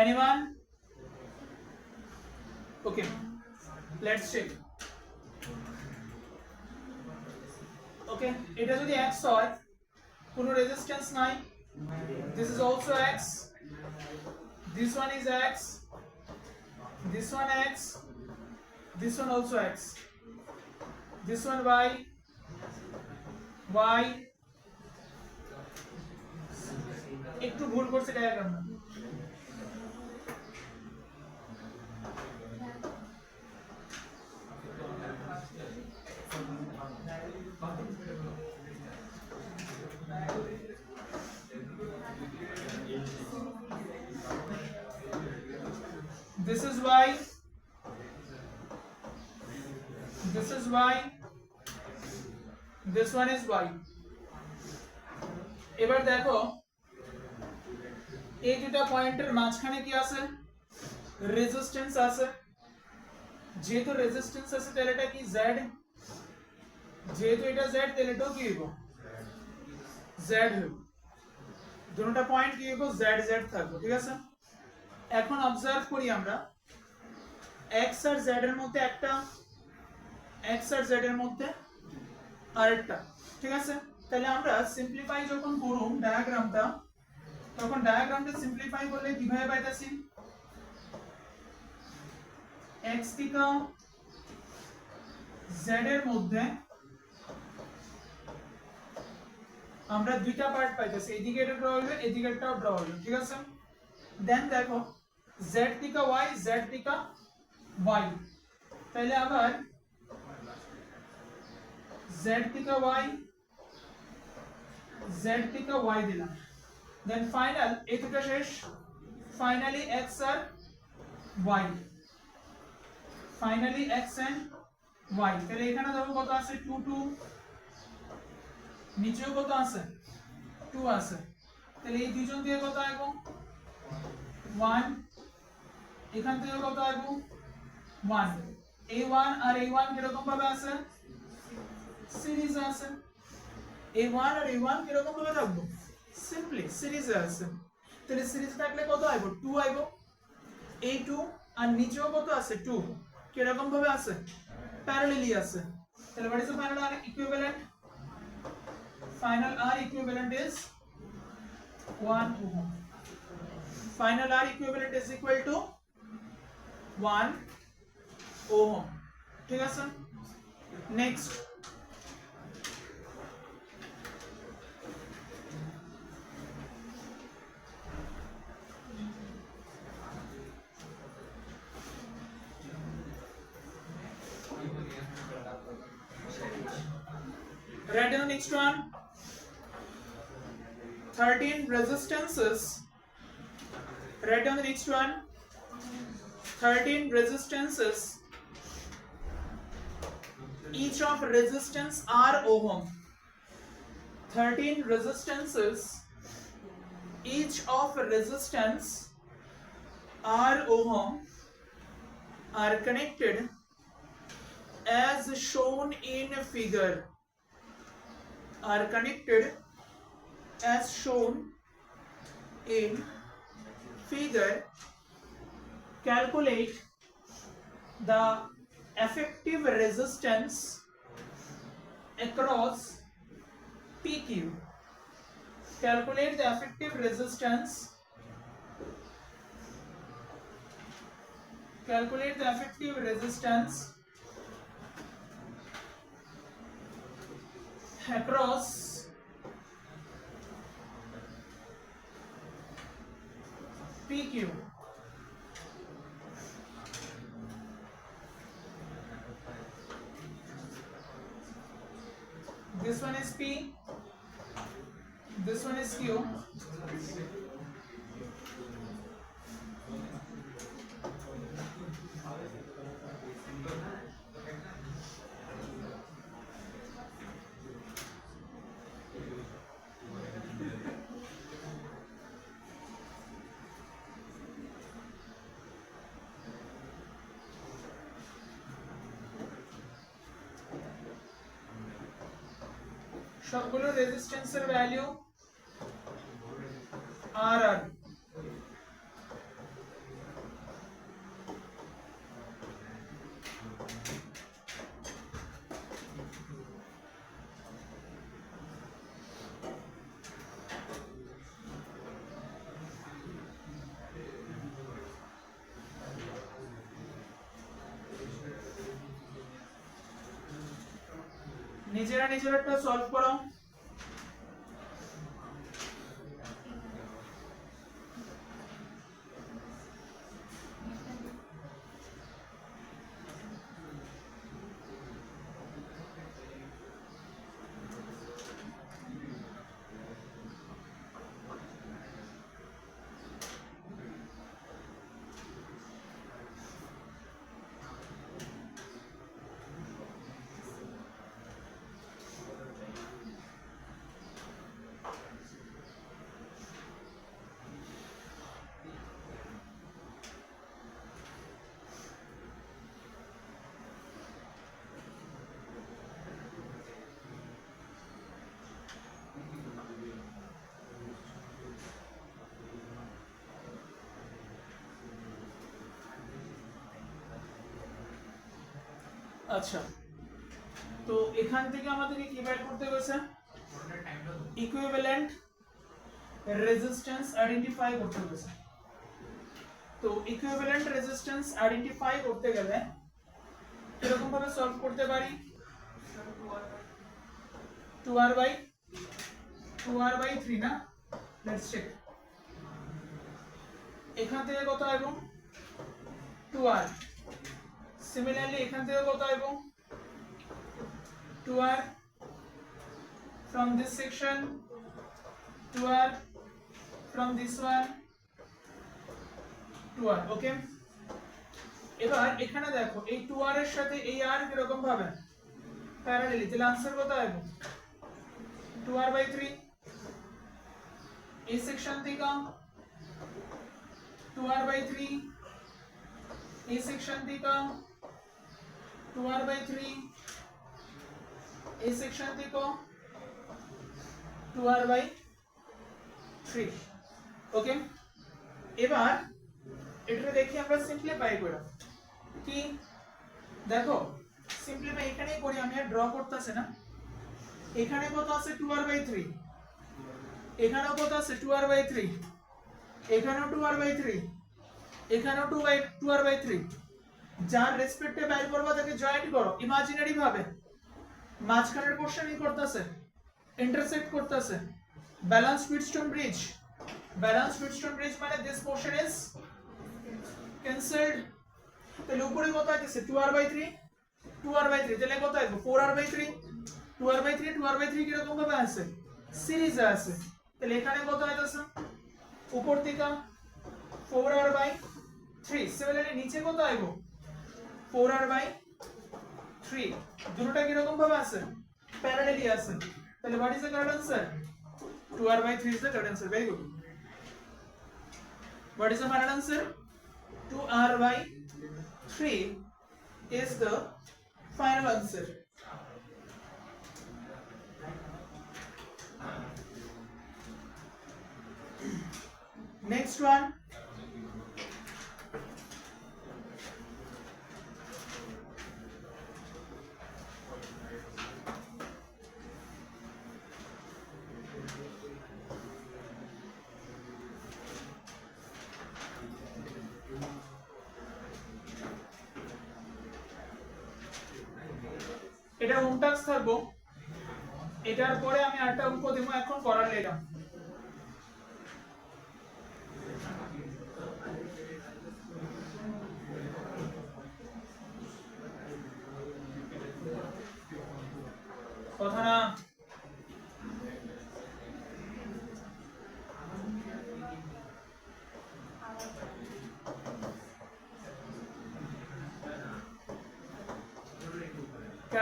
Anyone? Okay, let's check. Okay, এটা যদি x হয়, কোনো রেজিস্ট্যান্স নাই, this is also x, this one is x, this one x, this one also x, this one y, y, একটু ভুল করছে diagram. This is y, this is y, this one is y. এবার দেখো এই দুটো পয়েন্টের মাঝখানে কি আছে, রেজিস্ট্যান্স আছে। যেহেতু রেজিস্ট্যান্স আছে তাহলে এটা কি z, যেহেতু এটা z তাহলে এটাও কি হইব z হইব, দুটোটা পয়েন্ট কি হইব z z থাকবে, ঠিক আছে। এখন অবজার্ভ করি আমরা x আর z এর মধ্যে একটা, x আর z এর মধ্যে আরেকটা, ঠিক আছে। তাহলে আমরা সিম্পলিফাই যখন করুম ডায়াগ্রামটা, তখন ডায়াগ্রামটা সিম্পলিফাই করলে কিভাবে পাইতাছি, x থেকে z এর মধ্যে আমরা দুইটা পার্ট পাইতাছি, এদিকে এটা ড্র হইলো, এদিকে এটাও ড্র হইলো, ঠিক আছে। দেন দেখো z থেকে y, z থেকে y, তাহলে আবার z থেকে y, z থেকে y দিলাম, দেন ফাইনাল এই দুটো শেষ, ফাইনালি x আর y, finally x and y। তাহলে এখানে দেখো কত আছে 2 2, নিচেও কত আছে 2 আছে, তাহলে এই দুইজন দিয়ে কত আইব 1, এখান থেকে কত আইব 1, এই 1 আর এই 1 কিরকম ভাবে আছে, সিরিজ আছে। এই 1 আর এই 1 কিরকম ভাবে থাকবো, সিম্পলি সিরিজে আছে, তাহলে সিরিজ থাকলে কত আইব 2 আইব, এই 2 আর নিচেও কত আছে 2, কিরকম ভাবে আছে, প্যারালালি আছে। তাহলে what is the final R equivalent? Final R equivalent is 1 ohm. Final R equivalent is equal to 1 ohm, ঠিক আছে। Next write down the next one. 13 resistances. Write down the next one. 13 resistances. Each of resistance are ohm. 13 resistances. Each of resistance are ohm are connected as shown in figure. Are connected as shown in figure. Calculate the effective resistance across PQ. Calculate the effective resistance. Calculate the effective resistance across PQ. This one is P, this one is Q. সবগুলো রেজিস্ট্যান্সের value আর আর নিজেরা নিজেরটা solve করো। আচ্ছা, তো এখান থেকে আমাদেরকে কি বের করতে হয়েছে? ইকুইভ্যালেন্ট রেজিস্ট্যান্স আইডেন্টিফাই করতে হয়েছে। তো ইকুইভ্যালেন্ট রেজিস্ট্যান্স আইডেন্টিফাই করতে গেলে এরকম ভাবে সলভ করতে পারি। 2r by 3 না? Let's check. এখান থেকে কত আইবো? 2r। Similarly, এখান থেকে কত আইবো? 2r from this section, 2r from this one, 2r. Okay. এবার এখানে দেখো এই 2r এর সাথে এই r কিরকম ভাবে প্যারালালি, তাহলে आंसर কত আইবো? 2r by 3 এই সেকশন থেকে 2r by 3 এই সেকশন থেকে 2r by 3 এই সেকশন থেকে 2r by 3। ওকে, এবার এটা দেখি আমরা সিম্পলিফাই করি। কি দেখো, সিম্পলিফাই এখানেই করি, আমি আর ড্র করতেছি না। এখানে কত আছে? 2r by 3, এখানেও কত আছে? 2r by 3, এখানেও 2r by 3, এখানেও 2r by 3। যার রেসপেক্টে বাইর করবা তাকে জয়েন্ট করো ইমাজিনারি ভাবে। মাঝখানের পোরশন ই করতেছে, ইন্টারসেক্ট করতেছে। Balance Wheatstone bridge, balance Wheatstone bridge মানে দিস পোরশন ইজ ক্যান্সেলড। তাহলে উপরে কত আছে 2r/3, 2r/3 তাহলে কত আসবে 4r/3, 2r/3, 2r/3 কি রকম ভাবে আছে সিরিজে আছে। তাহলে এখানে কত আছে উপর থেকে 4r/3, সিমিলারলি নিচে কত আইবো 4r/3, দুটোটা কি রকম ভাবে আছে প্যারালালি আছে। তাহলে what is the correct answer 2r/3 is the correct answer. Very good. What is the final answer 2r/3 is the final answer. Next one, এটা হোম টাস্ক থাকবো। এটার পরে আমি আরেকটা অঙ্ক দেবো, এখন করার লেগা। কথা না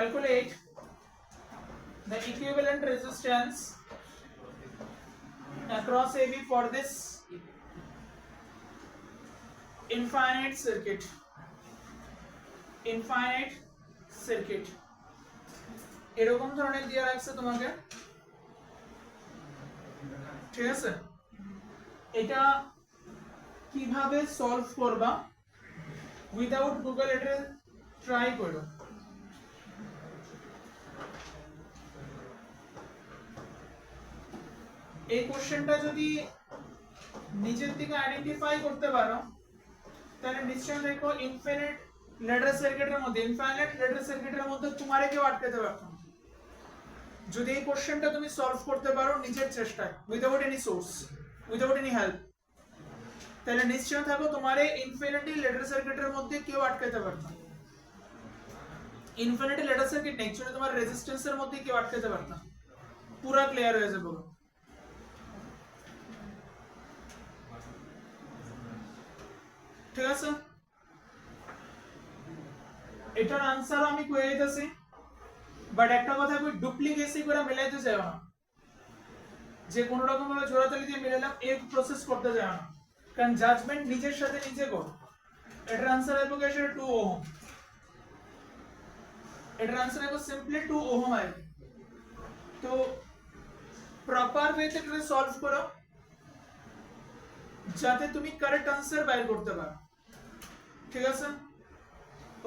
calculate the equivalent resistance across AB for this infinite circuit. Infinite circuit এরকম ধরনের দেয়া রাখছে তোমাকে, ঠিক আছে? এটা কিভাবে সলভ করবা উইদাউট গুগল, এটা ট্রাই করো। এই কোশ্চেনটা যদি নিজের থেকে আইডেন্টিফাই করতে পারো তাহলে নিশ্চয়ই দেখো ইনফিনিট ল্যাডার সার্কিটের মধ্যে, ইনফাইনাইট ল্যাডার সার্কিটের মধ্যে তোমারে কেউ আটকাতে পারতো না। যদি এই কোশ্চেনটা তুমি সলভ করতে পারো নিজের চেষ্টায় without any source, without any help, তাহলে নিশ্চয় থাকো তোমারে ইনফিনিটি ল্যাডার সার্কিটের মধ্যে কেউ আটকাতে পারতো না। ইনফিনিটি ল্যাডার সার্কিট নেই, অ্যাকচুয়ালি তোমার রেজিস্ট্যান্সের মধ্যে কেউ আটকাতে পারতো না। পুরো ক্লিয়ার হয়ে যাবে। ঠিক আছে, এটার আনসার আমি কই দিতেছি, বাট একটা কথা কই ডুপ্লিকেসি করে মিলাইতে চাও না, যে কোনো রকম ভাবে জোড়াতালি দিয়ে মিলালাম এই প্রসেস করতে যাও না, কারণ জাজমেন্ট নিজের সাথে নিজে করো। এটার আনসার আইবো কি সেটা 2 ওহম, এটার আনসার আইবো সিম্পলি 2 ওহম আইবো। তো প্রপার ওয়েতে এটা সলভ করো যাতে তুমি কারেক্ট আনসার বাইর করতে পারো। ঠিক আছে,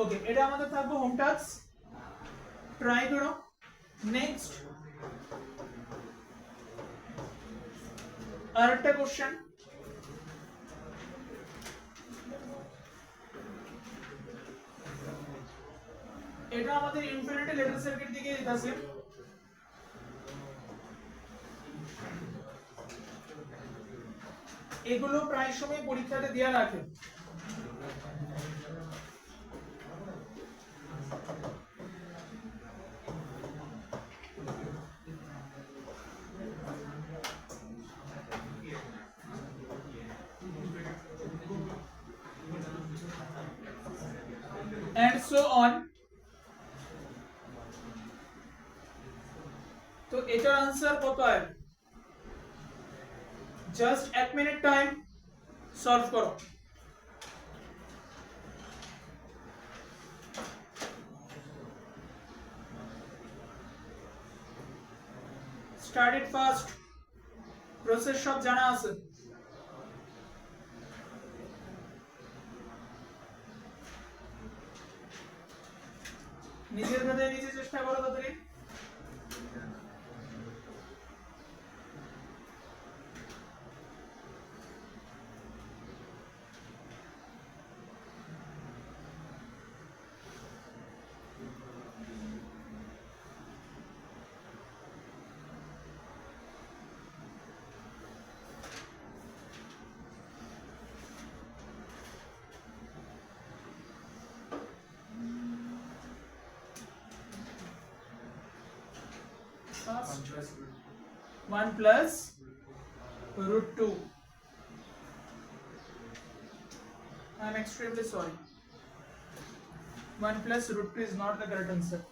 ওকে, এটা আমাদের থাকবে হোম টাস্ক, ট্রাই করো। নেক্সট আরেকটা কোশ্চেন, এটা আমাদের ইনফিনিটি ল্যাডার সার্কিট দিকে যাচ্ছে। এগুলো প্রায় সময় পরীক্ষাতে দেয়া রাখে। and so on. তো এটার आंसर কত হয়? জাস্ট 1 মিনিট টাইম সলভ করো। স্টার্ট ইট ফাস্ট, প্রসেস সব জানা আছে। নিজের কাছে নিজে চেষ্টা করো তাড়াতাড়ি। First, 1 plus root 2. I am extremely sorry. 1 plus root 2 is not the correct answer.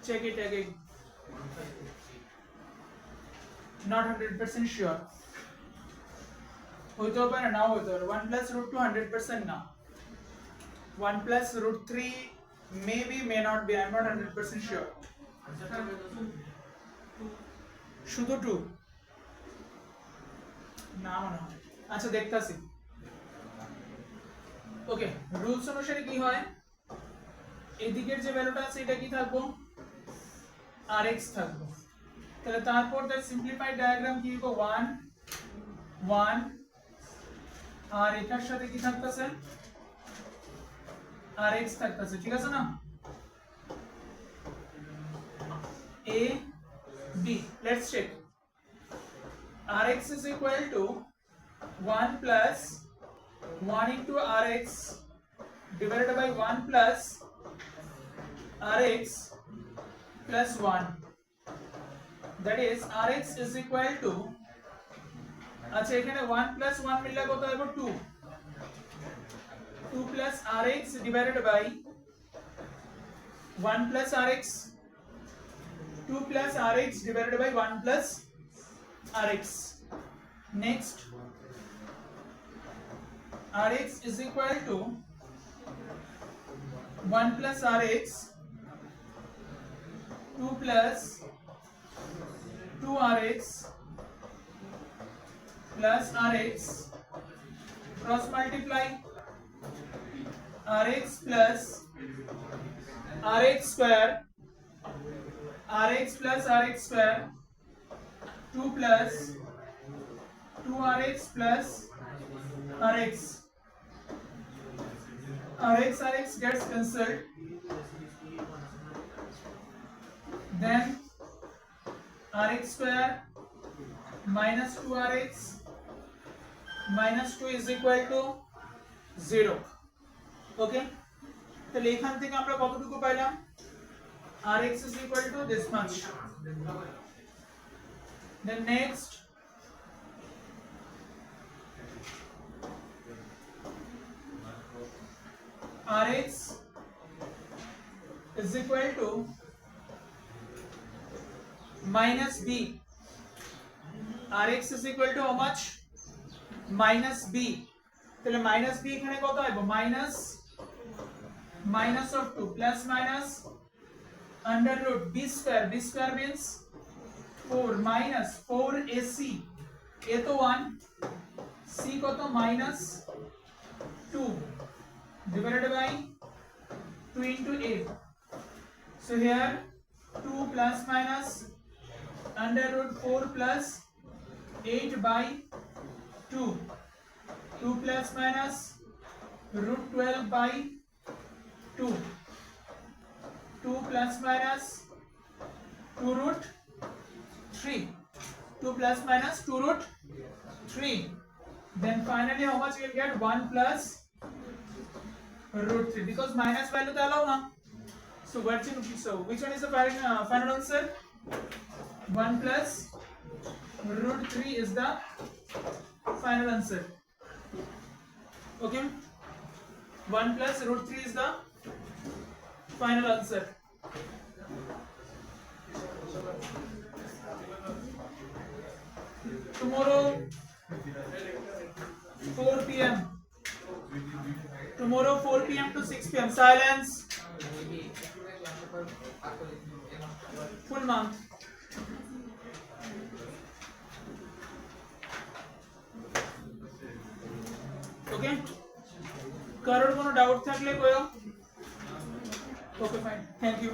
Check it again. Not 100% sure. হইতে পারে না হইতে পারে 1 plus root 2 100% না 1 plus root 3 maybe may not be. I'm not 100% sure. শুধু 2 না মনে হয় আচ্ছা দেখতাছি ওকে রুলস অনুসারে কি হয় এদিকের যে ভ্যালুটা আছে এটা কি থাকবো rx থাকবো তাহলে তারপর দ্য সিম্পলিফাইড ডায়াগ্রাম কি হবে 1 1 আর এটার সাথে কি থাকতেছে rx থাকতেছে ঠিক আছে না a b let's check rx is equal to 1 plus 1 into rx divided by 1 plus rx plus 1 that is rx is equal to আচ্ছা এখানে 1 plus 1 মিললে কত হবে 2 2 plus rx divided by 1 plus rx 2 plus rx divided by 1 plus rx next rx is equal to 1 plus rx 2 plus 2rx plus rx cross multiply rx plus rx square rx plus rx square 2 plus 2rx plus rx rx gets cancelled then rx square minus 2rx minus 2 is equal to 0 okay তাহলে এখান থেকে আমরা কতটুকু পাইলাম rx is equal to this much then next rx is equal to minus b rx is equal to how much minus b তাহলে minus b এখানে কত হবে minus of 2 plus minus under root b square means 4 minus 4ac a তো 1 c কত minus 2 divided by 2 into 8 so here 2 plus minus under root 4 plus 8 by 2 2 plus minus root 12 by 2 2 plus minus 2 root 3 2 plus minus 2 root 3 then finally how much you will get 1 plus root 3 because minus value to allow now so which one is the final answer 1 plus root 3 is the final answer okay 1 plus root 3 is the final answer tomorrow 4 p.m. tomorrow 4 p.m. to 6 p.m. silence full month okay কারোর কোনো doubt থাকলে কইও okay fine thank you